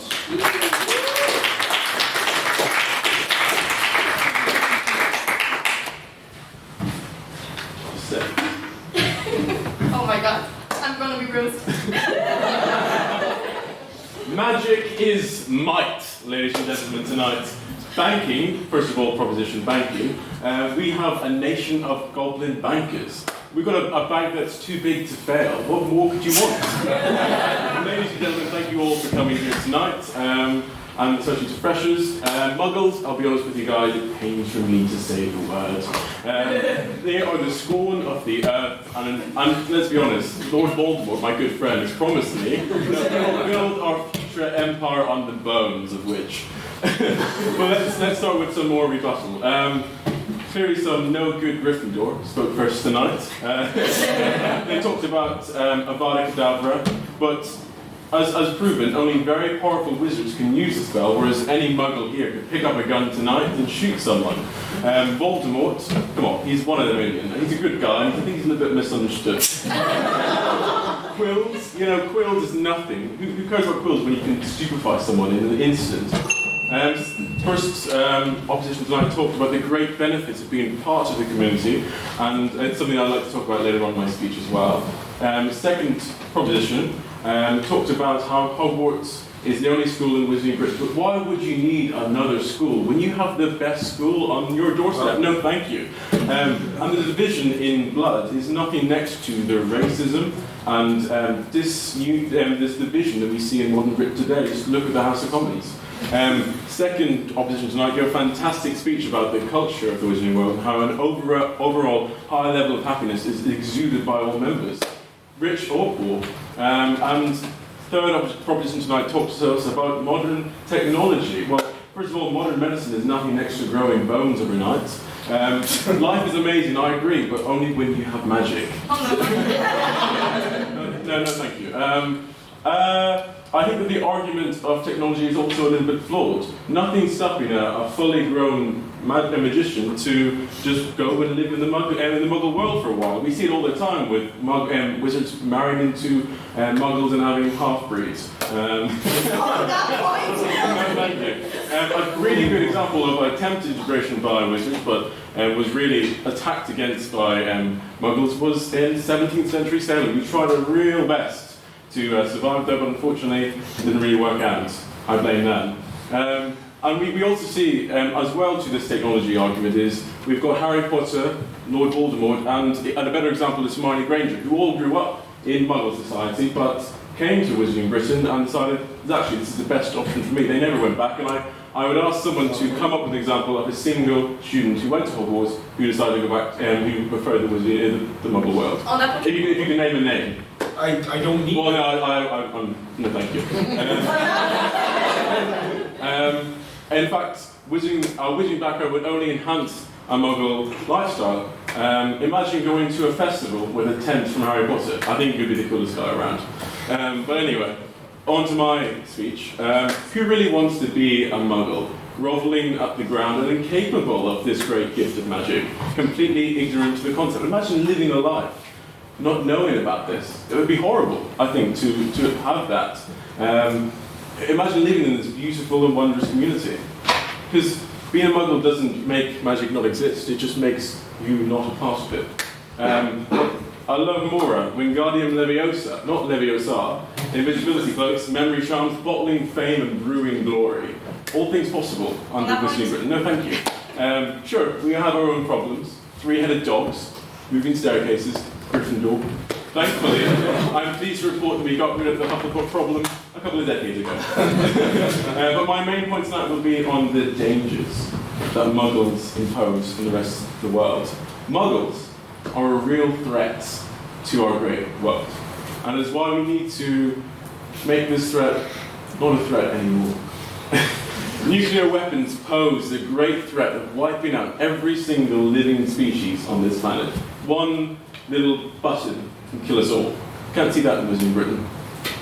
Oh my god, I'm gonna be roasted. Magic is might, ladies and gentlemen, tonight. Banking, first of all, proposition banking. We have a nation of goblin bankers. We've got a bank that's too big to fail. What more could you want? Ladies and gentlemen, thank you all for coming here tonight. And especially to freshers. Muggles, I'll be honest with you guys, it pains for me to say the word. They are the scorn of the earth, and let's be honest, Lord Voldemort, my good friend, has promised me that we'll build our future empire on the bones of which. But let's start with some more rebuttal. Clearly some no good Gryffindor spoke first tonight. They talked about Avada Kedavra, but as proven, only very powerful wizards can use the spell, whereas any Muggle here could pick up a gun tonight and shoot someone. Voldemort, come on, he's one of the million. He's a good guy, and I think he's a little bit misunderstood. Quills, Quills is nothing. Who cares about quills when you can stupefy someone in an instant? First, opposition tonight talked about the great benefits of being part of the community, and it's something I'd like to talk about later on in my speech as well. Second proposition talked about how Hogwarts is the only school in Wizarding Britain, but why would you need another school when you have the best school on your doorstep? No, thank you. And the division in blood is nothing next to the racism and this division that we see in modern Britain today. Just look at the House of Commons. Second opposition tonight, you have a fantastic speech about the culture of the Wizarding world and how an overall high level of happiness is exuded by all members, rich or poor. And third proposition tonight talks to us about modern technology. Well, first of all, modern medicine is nothing next to growing bones overnight. Life is amazing, I agree, but only when you have magic. No, thank you. I think that the argument of technology is also a little bit flawed. Nothing's stopping a fully grown magician to just go and live in the Muggle world for a while. We see it all the time with wizards marrying into Muggles and having half-breeds. A really good example of attempted integration by wizards, but was really attacked against by Muggles was in 17th century Salem. We tried our real best to survive there, but unfortunately it didn't really work out. I blame them. And we also see, as well to this technology argument, is we've got Harry Potter, Lord Voldemort, and a better example is Hermione Granger, who all grew up in Muggle society, but came to Wizarding Britain and decided, actually, this is the best option for me. They never went back, and I would ask someone to come up with an example of a single student who went to Hogwarts who decided to go back, who preferred the Muggle world. On that if you can name a name. I don't need. Well, no, no, thank you. In fact, our wizarding background would only enhance a Muggle lifestyle. Imagine going to a festival with a tent from Harry Potter. I think you'd be the coolest guy around. But anyway, on to my speech. Who really wants to be a Muggle, grovelling at the ground and incapable of this great gift of magic, completely ignorant to the concept? Imagine living a life not knowing about this. It would be horrible, I think, to have that. Imagine living in this beautiful and wondrous community. Because being a Muggle doesn't make magic not exist, it just makes you not a part of it. Alohomora, Wingardium Leviosa, not Leviosa, invisibility cloaks, memory charms, bottling fame and brewing glory. All things possible under Wizarding Britain. No, thank you. Sure, we have our own problems. Three-headed dogs, moving staircases, Gryffindor. Thankfully, I'm pleased to report that we got rid of the Hufflepuff problem a couple of decades ago. But my main point tonight will be on the dangers that Muggles impose on the rest of the world. Muggles are a real threat to our great world. And it's why we need to make this threat not a threat anymore. Nuclear weapons pose a great threat of wiping out every single living species on this planet. One little button can kill us all. Can't see that in Wizarding Britain.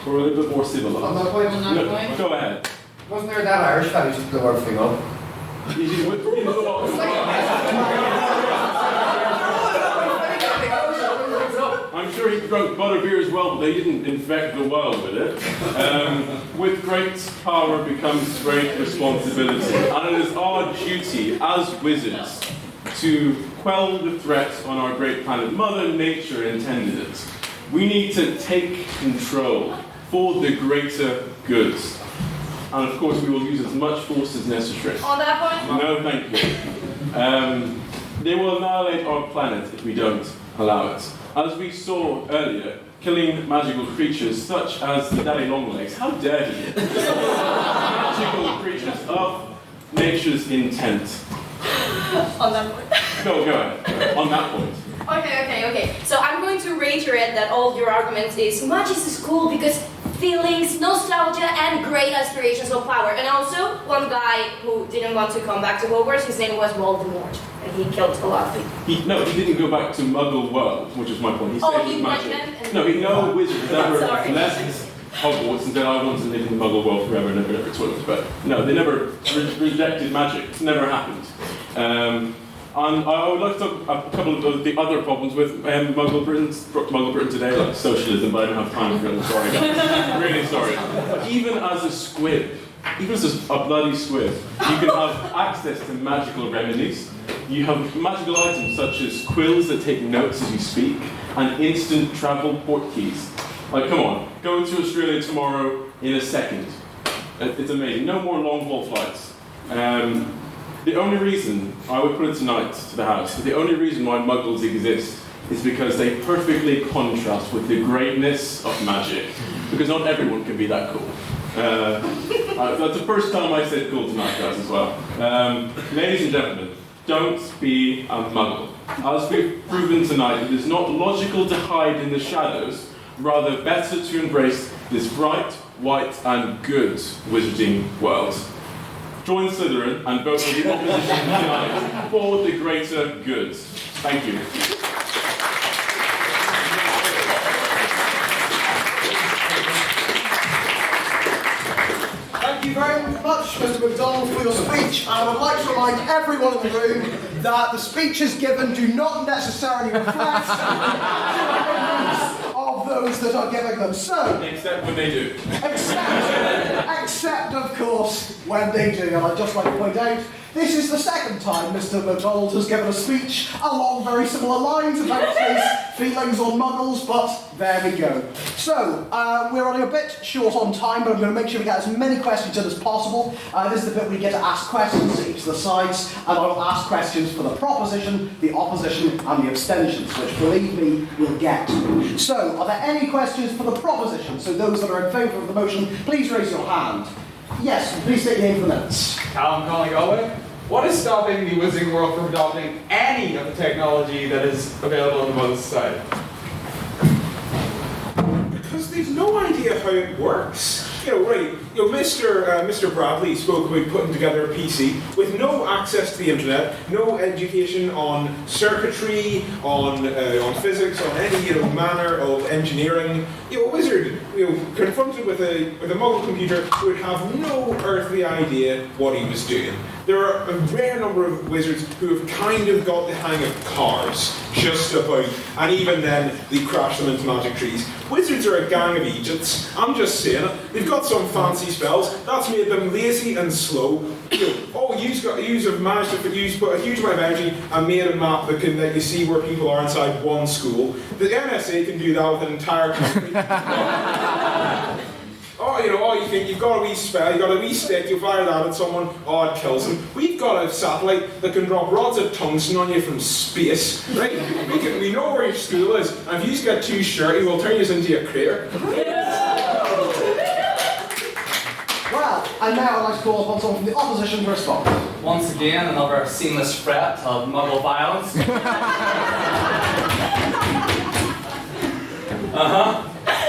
We're a little bit more civilized. On that point, No, go ahead. Wasn't there that Irish fellow who used to the word thing up? I'm sure he drank butterbeer as well, but they didn't infect the world with it. With great power becomes great responsibility, and it is our duty as wizards to quell the threat on our great planet. Mother Nature intended it. We need to take control for the greater good. And of course, we will use as much force as necessary. On that point? No, thank you. They will annihilate our planet if we don't allow it. As we saw earlier, killing magical creatures such as the Daddy Longlegs. How dare he? Magical creatures of nature's intent. On that point. Go ahead. On that point. Okay. So I'm going to reiterate that all of your arguments is magic is cool because feelings, nostalgia, and great aspirations of power. And also, one guy who didn't want to come back to Hogwarts, his name was Voldemort, and he killed a lot of people. He didn't go back to Muggle world, which is my point. He Oh, stayed he with went magic. and- No wizard has ever Sorry. left Hogwarts and said, I want to live in the Muggle world forever and never toilets. But no, they never rejected magic. It's never happened. And I would like to talk a couple of the other problems with Muggle Britain today, like socialism, but I don't have time for it. I'm sorry, guys. I'm really sorry. But even as a squib, even as a bloody squib, you can have access to magical remedies. You have magical items such as quills that take notes as you speak, and instant travel port keys. Like, come on, go to Australia tomorrow in a second. It's amazing. No more long-haul flights. The only reason, I would put it tonight to the House, that the only reason why Muggles exist is because they perfectly contrast with the greatness of magic. Because not everyone can be that cool. That's the first time I said cool tonight, guys, as well. Ladies and gentlemen, don't be a Muggle. As we've proven tonight, it is not logical to hide in the shadows, rather better to embrace this bright, white, and good wizarding world. Join Slytherin and vote for the opposition tonight for the greater good. Thank you. Thank you very much, Mr. McDonald, for your speech. And I would like to remind everyone in the room that the speeches given do not necessarily reflect the of those that are giving them. So, except when they do. Except, of course, when they do. And I'd just like to point out This is the second time Mr. McDonald has given a speech along very similar lines about his feelings on Muggles, but there we go. So, we're running a bit short on time, but I'm going to make sure we get as many questions in as possible. This is the bit where we get to ask questions to each of the sides, and I will ask questions for the proposition, the opposition, and the abstentions, which, believe me, we'll get to. So, are there any questions for the proposition? So those that are in favour of the motion, please raise your hand. Yes, please state your name for the minutes. Callum Conley Galway. What is stopping the Wizarding World from adopting any of the technology that is available in the Muggle Society? Because they've no idea how it works. Mr. Bradley spoke about putting together a PC with no access to the internet, no education on circuitry, on physics, on any manner of engineering. A wizard, confronted with a Muggle computer, would have no earthly idea what he was doing. There are a rare number of wizards who have kind of got the hang of cars, just about, and even then they crash them into magic trees. Wizards are a gang of idiots. I'm just saying it. They've got some fancy spells. That's made them lazy and slow. You've managed to put a huge amount of energy and made a map that can let you see where people are inside one school. The NSA can do that with an entire country. You think you've got a wee spell, you've got a wee stick, you fire that at someone, it kills them. We've got a satellite that can drop rods of tungsten on you from space, right? We know where your school is, and if you get too shirty, we'll turn you into a crater. Well, and now I'd like to call upon someone from the opposition to respond. Once again, another seamless threat of Muggle violence.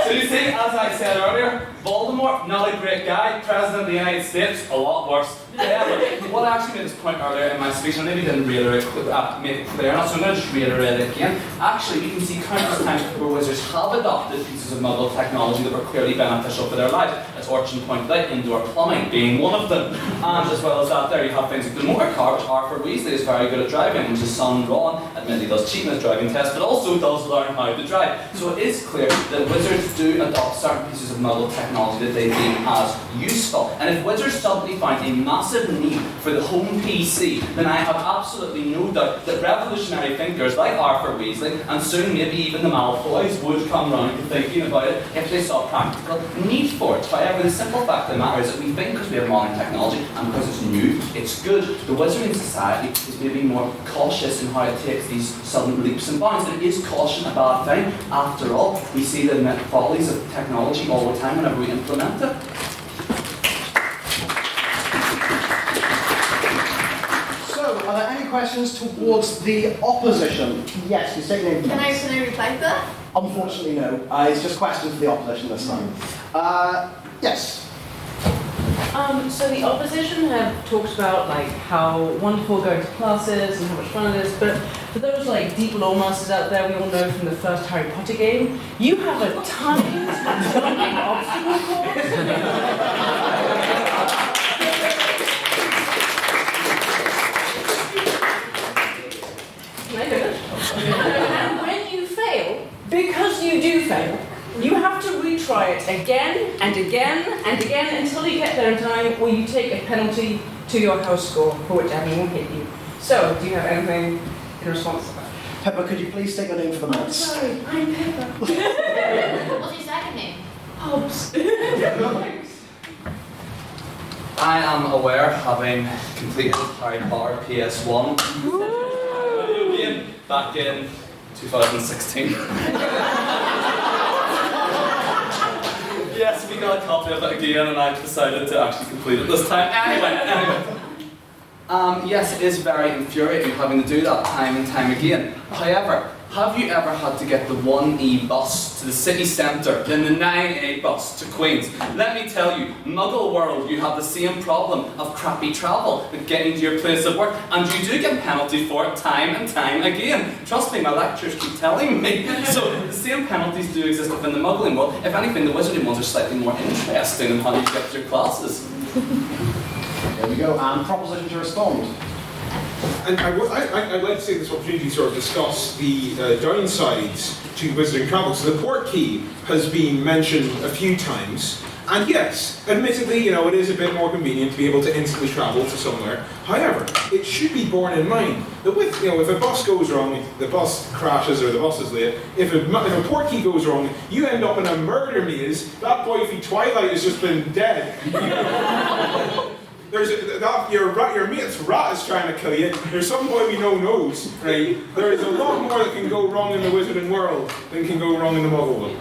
So you see, as I said earlier, Voldemort, not a great guy. President of the United States, a lot worse. However, what I actually made this point earlier in my speech, and maybe didn't make it clear enough, so I'm going to just reiterate it again. Actually, you can see countless times where wizards have adopted pieces of Muggle technology that were clearly beneficial for their lives. As Orchin pointed out, indoor plumbing being one of them. And as well as that, there you have things like the motor car, which Arthur Weasley is very good at driving, which his son Ron admittedly does cheat in his driving test, but also does learn how to drive. So it is clear that wizards do adopt certain pieces of Muggle technology that they deem as useful. And if wizards suddenly find a massive need for the home PC, then I have absolutely no doubt that revolutionary thinkers like Arthur Weasley, and soon maybe even the Malfoys, would come round to thinking about it if they saw practical need for it. However, the simple fact of the matter is that we think because we have modern technology and because it's new, it's good. The Wizarding Society is maybe more cautious in how it takes these sudden leaps and bounds. And is caution a bad thing? After all, we see the follies of technology all the time whenever we implement it. So, are there any questions towards the opposition? Yes, you say name. Can I reply to that? Unfortunately, no. It's just questions for the opposition this time. Yes. So the opposition have talked about how wonderful going to classes and how much fun it is, but for those deep lore masters out there, we all know from the first Harry Potter game, you have a timed jumping obstacle course. Can I finish? And when you fail, because you do fail, you have to retry it again and again and again until you get there in time, or you take a penalty to your house score for which everyone will hit you. So, do you have anything in response to that? Pepper, could you please take your name for the minutes? Sorry, I'm Pepper. What's your second name? Hobbs. I am aware, having completed Harry Potter PS1 game back in 2016. Yes, we got a copy of it again, and I decided to actually complete it this time. Anyway. Yes, it is very infuriating having to do that time and time again. However, have you ever had to get the 1E bus to the city centre, then the 9A bus to Queen's? Let me tell you, Muggle world, you have the same problem of crappy travel with getting to your place of work, and you do get penalties for it time and time again. Trust me, my lecturers keep telling me. So the same penalties do exist within the Muggling world. If anything, the Wizarding ones are slightly more interesting in how you get to your classes. There we go, and proposition to respond. And I'd like to take this opportunity to sort of discuss the downsides to wizarding travel. So the port key has been mentioned a few times, And yes, admittedly, you know, it is a bit more convenient to be able to instantly travel to somewhere. However, it should be borne in mind that with, you know, if a bus goes wrong, the bus crashes or the bus is late, if a portkey goes wrong, you end up in a murder maze. That boy from Twilight has just been dead. Your mate's rat is trying to kill you. There's some boy we know knows, right? There is a lot more that can go wrong in the wizarding world than can go wrong in the Muggle one.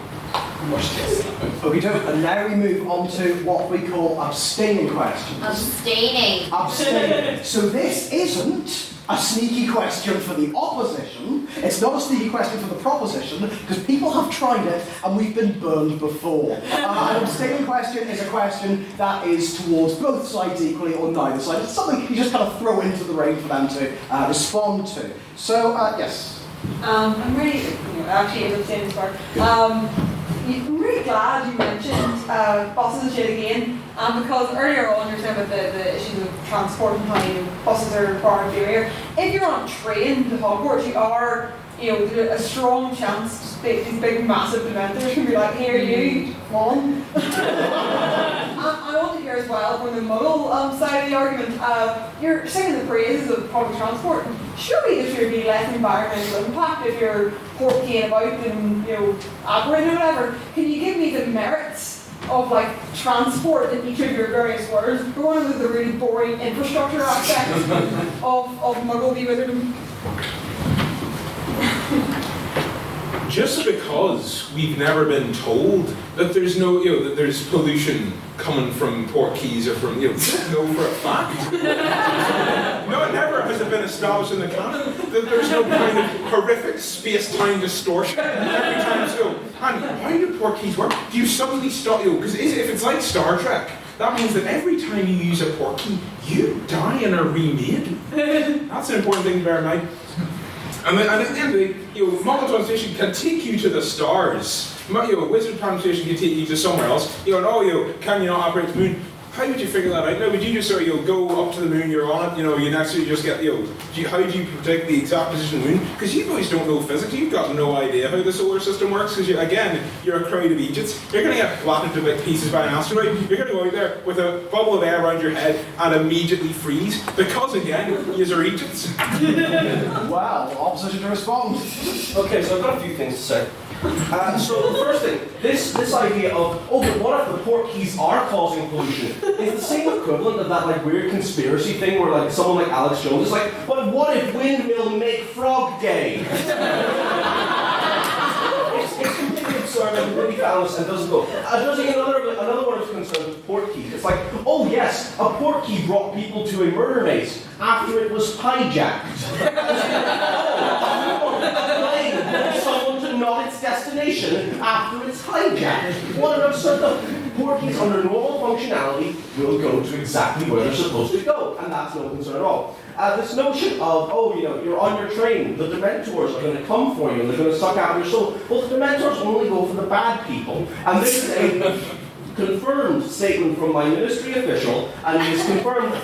Okay, and now we move on to what we call abstaining questions. Abstaining. Abstaining. So this isn't a sneaky question for the opposition. It's not a sneaky question for the proposition, because people have tried it and we've been burned before. An abstaining question is a question that is towards both sides equally or neither side. It's something you just kind of throw into the ring for them to respond to. So, yes. I'm really, actually, as I'm saying this part, I'm really glad you mentioned buses and shit again, because earlier on you were saying about the issues of transport and how buses are far inferior. If you're on a train to Hogwarts, you are, there's a strong chance that these big massive dementors can be like, here you, come on. I want to hear as well from the Muggle side of the argument, you're singing the praises of public transport. Surely there should be less environmental impact if you're portkeying about and operating or whatever. Can you give me the merits of like transport in each of your various words? We're one of the really boring infrastructure aspects of Muggle v Wizardom. Just because we've never been told that there's no, that there's pollution coming from portkeys or from, know for a fact. No, it never has it been established in the canon that there's no kind of horrific space-time distortion every time so. And why do portkeys work? Do you suddenly stop, because if it's like Star Trek, that means that every time you use a portkey, you die and are remade. That's an important thing to bear in mind. And at the end of the day, Muggle translation can take you to the stars. Wizard translation can take you to somewhere else. Can you not operate the moon? How would you figure that out? Now, would you just sort of go up to the moon, you're on it, you next you just get, how do you predict the exact position of the moon? Because you boys don't know physics, you've got no idea how the solar system works, because you're a crowd of Egypts. You're going to get flattened to bit pieces by an asteroid, you're going to go out there with a bubble of air around your head and immediately freeze, because again, you're Egypts. Wow, opposition to respond. Okay, so I've got a few things to say. So the first thing, this idea of, but what if the portkeys are causing pollution? Is the same equivalent of that like weird conspiracy thing where like someone like Alex Jones is like, but what if windmill make frog gay? It's completely absurd and really callous and doesn't go. Addressing another one of his concerns with portkeys. It's like, oh yes, a portkey brought people to a murder maze after it was hijacked. Someone to not its destination after it's hijacked. What an absurd thing. Portkeys under normal functionality will go to exactly where they're supposed to go, and that's no concern at all. This notion of, you're on your train, the Dementors are going to come for you and they're going to suck out your soul. Well, the Dementors only go for the bad people, and this is a confirmed statement from my ministry official, and he's confirmed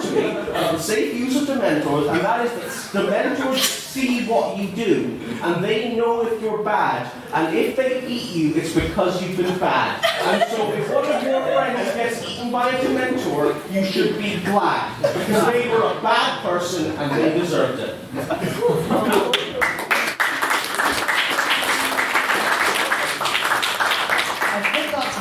to me the safe use of Dementors, and that is that Dementors see what you do, and they know if you're bad, and if they eat you, it's because you've been bad. And so if one of your friends gets eaten by a Dementor, you should be glad, because they were a bad person and they deserved it.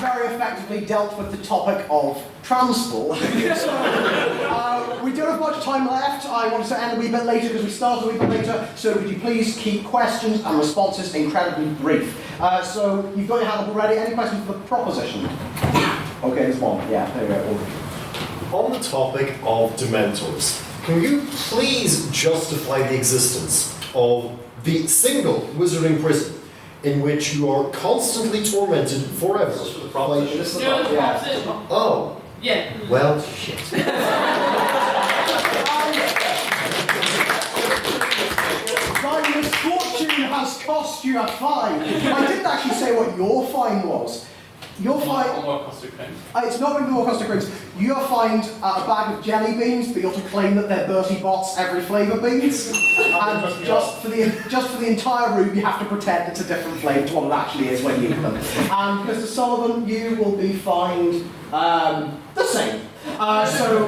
Very effectively dealt with the topic of transport. So, we don't have much time left. I want to end a wee bit later because we started a wee bit later. So would you please keep questions and responses incredibly brief. So you've got your hand up already. Any questions for the proposition? Okay, there's one. Yeah, there you go. On the topic of Dementors, can you please justify the existence of the single wizarding prison in which you are constantly tormented forever? Oh. Yeah. Well, shit. My misfortune has cost you a fine. I didn't actually say what your fine was. You'll find it's not going to be more custard creams. You'll find a bag of jelly beans, but you'll have to claim that they're Bertie Bott's every flavour beans. And just for the entire room, you have to pretend it's a different flavour to what it actually is when you eat them. And Mr. Sullivan, you will be fined the same. So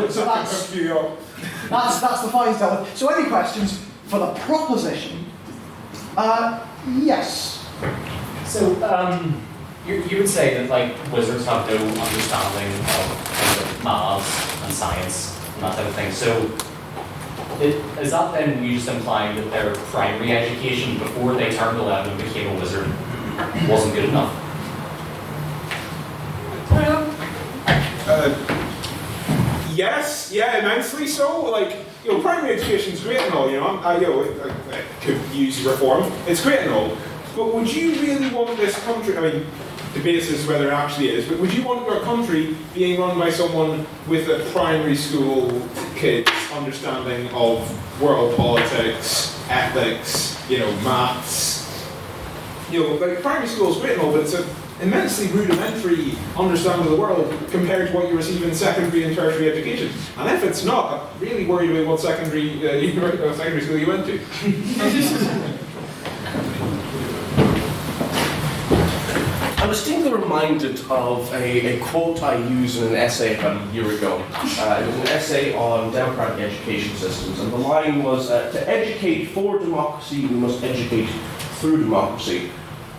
that's the fines dealt with. So any questions for the proposition? Yes. So, you would say that like wizards have no understanding of maths and science and that type of thing. So, is that then you just implying that their primary education before they turned 11 and became a wizard wasn't good enough? Yes, yeah, immensely so. Like, primary education's great and all, I could use reform. It's great and all. But would you really want this country, I mean, the basis is whether it actually is, but would you want your country being run by someone with a primary school kid's understanding of world politics, ethics, maths? Like primary school is great and all, but it's an immensely rudimentary understanding of the world compared to what you receive in secondary and tertiary education. And if it's not, I'm really worried about what secondary school you went to. I was distinctly reminded of a quote I used in an essay about a year ago. It was an essay on democratic education systems, and the line was, to educate for democracy, we must educate through democracy.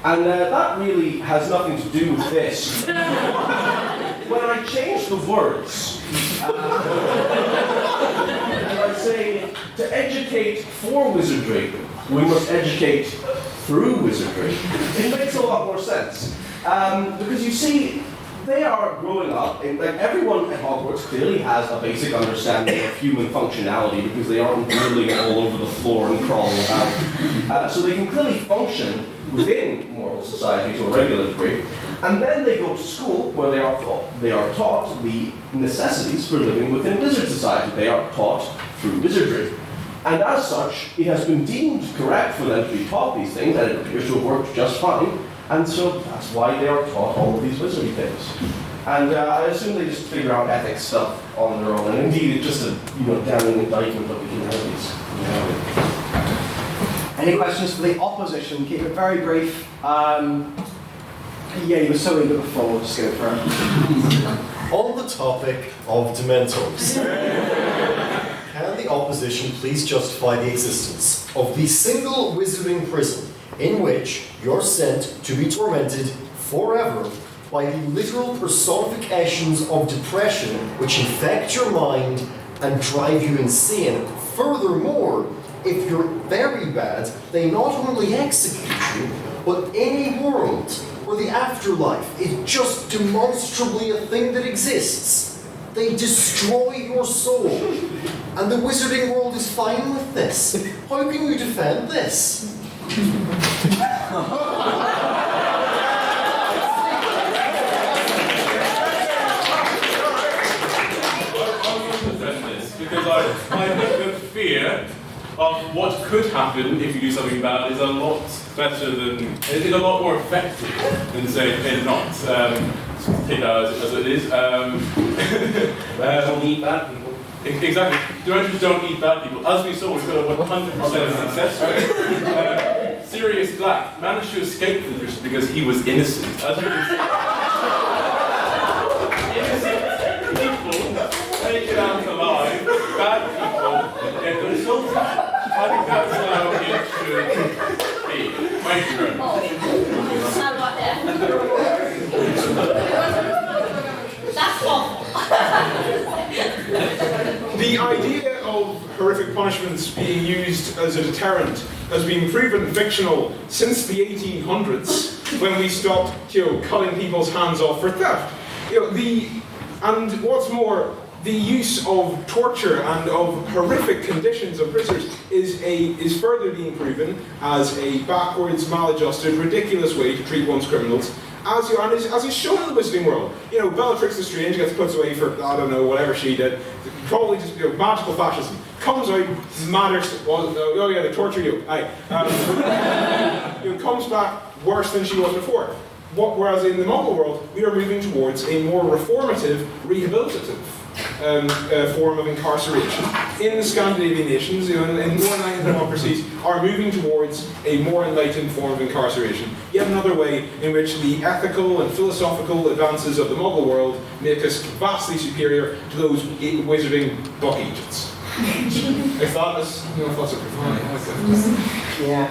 And that really has nothing to do with this. When I change the words, and I say, to educate for wizardry, we must educate through wizardry, it makes a lot more sense. Because you see, they are growing up, and like everyone at Hogwarts clearly has a basic understanding of human functionality because they aren't dribbling all over the floor and crawling about. So they can clearly function within moral society to a regular degree. And then they go to school where they are taught the necessities for living within wizard society. They are taught through wizardry. And as such, it has been deemed correct for them to be taught these things, and it appears to have worked just fine. And so that's why they are taught all of these wizardry things. And I assume they just figure out ethics stuff on their own. And indeed, it's just a damning indictment of the humanities. Any questions for the opposition? Keep it very brief. Yeah, you were so eager before, we'll just go for it. On the topic of Dementors, can the opposition please justify the existence of the single wizarding prison in which you're sent to be tormented forever by the literal personifications of depression which infect your mind and drive you insane? Furthermore, if you're very bad, they not only execute you, but any world where the afterlife is just demonstrably a thing that exists, they destroy your soul. And the wizarding world is fine with this. How can you defend this? Because I think the fear of what could happen if you do something bad is a lot better than, is a lot more effective than say not. Take that as it is. Don't eat bad people. Exactly. Dementors don't eat bad people. As we saw, we've got a 100% success rate. Sirius Black managed to escape the prison because he was innocent. As you can see, innocent people taken out alive, bad people get consulted. I think that's how it should be. Thank you very much. That's awful. The idea of horrific punishments being used as a deterrent has been proven fictional since the 1800s, when we stopped, cutting people's hands off for theft. And what's more, the use of torture and of horrific conditions of prisoners is further being proven as a backwards, maladjusted, ridiculous way to treat one's criminals. As is shown in the Wizarding world. Bellatrix Lestrange gets put away for, I don't know, whatever she did. Probably just, magical fascism. Comes out, matters, they torture you. Comes back worse than she was before. Whereas in the Muggle world, we are moving towards a more reformative, rehabilitative form of incarceration. In the Scandinavian nations, in more enlightened democracies, are moving towards a more enlightened form of incarceration. Yet another way in which the ethical and philosophical advances of the Muggle world make us vastly superior to those wizarding buck agents. If that is, if that's a profound. Yeah.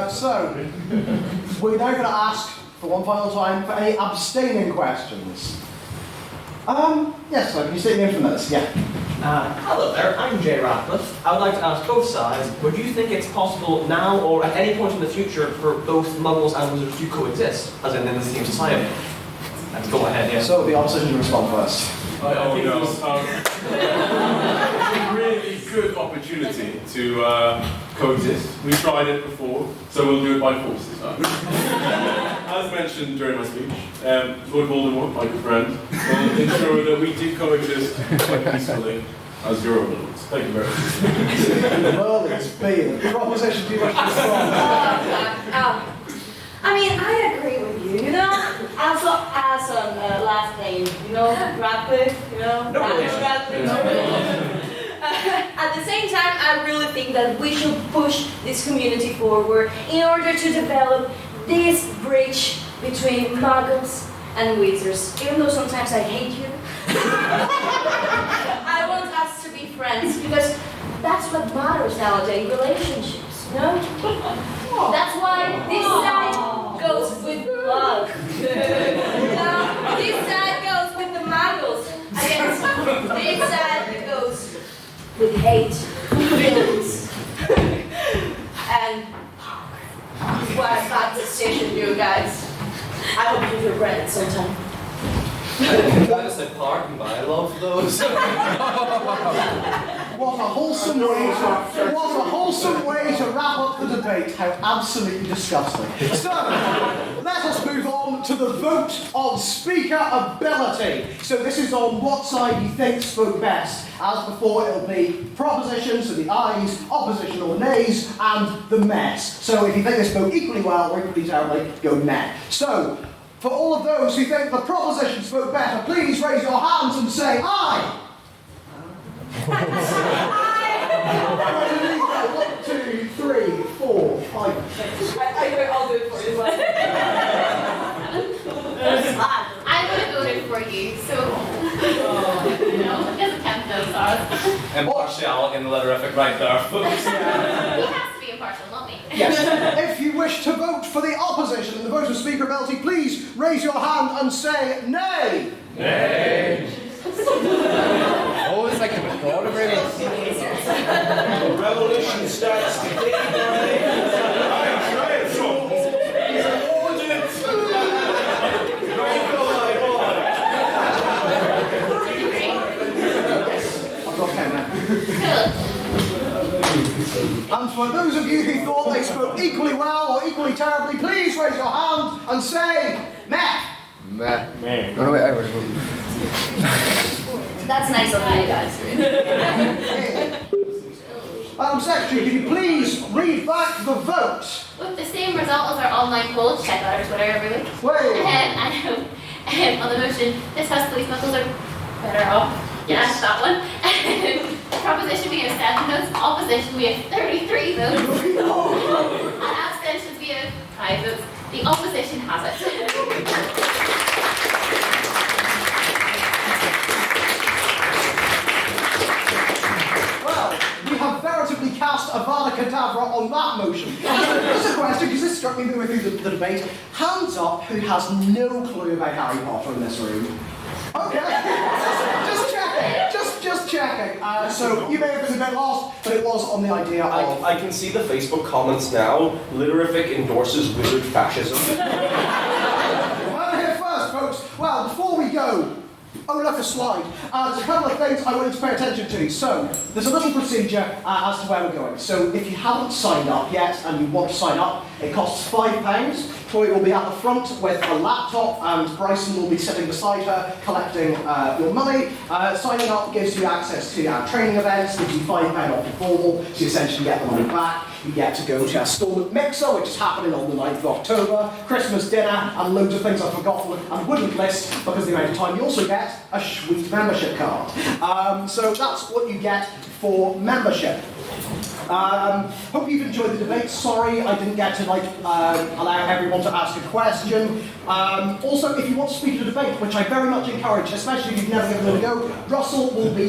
So, we're now going to ask for one final time for any abstaining questions. Yes, so can you state your name from this? Yeah. Hello there, I'm Jay Ratcliffe. I would like to ask both sides, would you think it's possible now or at any point in the future for both Muggles and Wizards to coexist, as in this team society? Let's go ahead, yeah. So the opposition to respond first. I think there's a really good opportunity to coexist. We've tried it before, so we'll do it by force this time. As mentioned during my speech, Lord Voldemort, my good friend, will ensure that we do coexist quite peacefully as your overlords. Thank you very much. Well, it's been a proposition to you wish to respond. I mean, I agree with you, you know? Also, as a last name, you know, Radcliffe, you know? No relation. At the same time, I really think that we should push this community forward in order to develop this bridge between Muggles and Wizards. Even though sometimes I hate you, I want us to be friends because that's what matters nowadays, relationships, you know? That's why this side goes with love. This side goes with the Muggles. Against this side goes with hate, feelings, and what a bad decision, you guys. I hope you regret it sometime. I kind of said pardon, but I love those. What a wholesome way to wrap up the debate. How absolutely disgusting. So, let us move on to the vote on speaker ability. So this is on what side you think spoke best. As before, it'll be proposition, so the ayes, opposition or nays, and the mess. So if you think they spoke equally well or equally terribly, go meh. So, for all of those who think the proposition spoke better, please raise your hands and say aye. 1, 2, 3, 4, 5, 6. I'll do it for you as well. I would have voted for you, so it doesn't count those ours. Impartiality in the letterific right there, folks. He has to be impartial, not me. Yes. If you wish to vote for the opposition in the vote of speaker ability, please raise your hand and say nay. Nay. Oh, it's like the thought of it. The revolution starts today, I try it so. And for those of you who thought they spoke equally well or equally terribly, please raise your hand and say meh. Meh. Meh. No, wait, I would have. That's nice of you guys. Madam Secretary, can you please read back the vote? With the same result as our online poll, check out our Twitter every week. Wait. I know. On the motion, this House Police Muggles are better off. Yes, that one. Proposition we have 7 votes, opposition we have 33 votes. And abstentions we have 5 votes. The opposition has it. Have veritably cast Avada Kedavra on that motion. Just a question, because this struck me midway through the debate. Hands up who has no clue about Harry Potter in this room. Okay, just checking, just checking. So you may have been a bit lost, but it was on the idea of... I can see the Facebook comments now. Litterific endorses wizard fascism. Well, here first, folks. Well, before we go, oh, look, a slide. There's a couple of things I wanted to pay attention to. So, there's a little procedure as to where we're going. So, if you haven't signed up yet and you want to sign up, it costs £5. Troy will be at the front with a laptop and Bryson will be sitting beside her collecting your money. Signing up gives you access to our training events, gives you £5 off your formal, so you essentially get the money back. You get to go to a Stormont Mixer, which is happening on the 9th of October, Christmas dinner, and loads of things I've forgotten and wouldn't list because of the amount of time. You also get a sweet membership card. So that's what you get for membership. Hope you've enjoyed the debate. Sorry I didn't get to allow everyone to ask a question. Also, if you want to speak at a debate, which I very much encourage, especially if you've never given it a go, Russell will be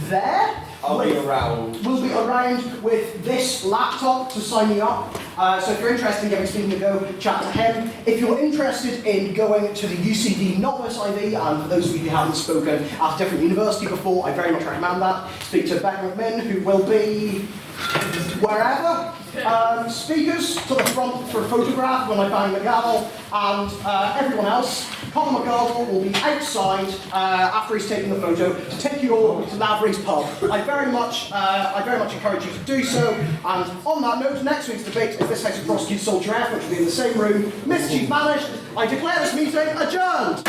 there. I'll be around. We'll be around with this laptop to sign you up. So if you're interested in giving speaking a go, chat to him. If you're interested in going to the UCD Novice IV, and for those of you who haven't spoken at a different university before, I very much recommend that. Speak to Ben McMinn, who will be wherever. Speakers to the front for a photograph when I bang the gavel, and everyone else. Conor McGargle will be outside after he's taken the photo to take you all to Lavery's pub. I very much encourage you to do so. And on that note, next week's debate is this House of Prosecute Soldier F, which will be in the same room. Mischief banished. I declare this meeting adjourned.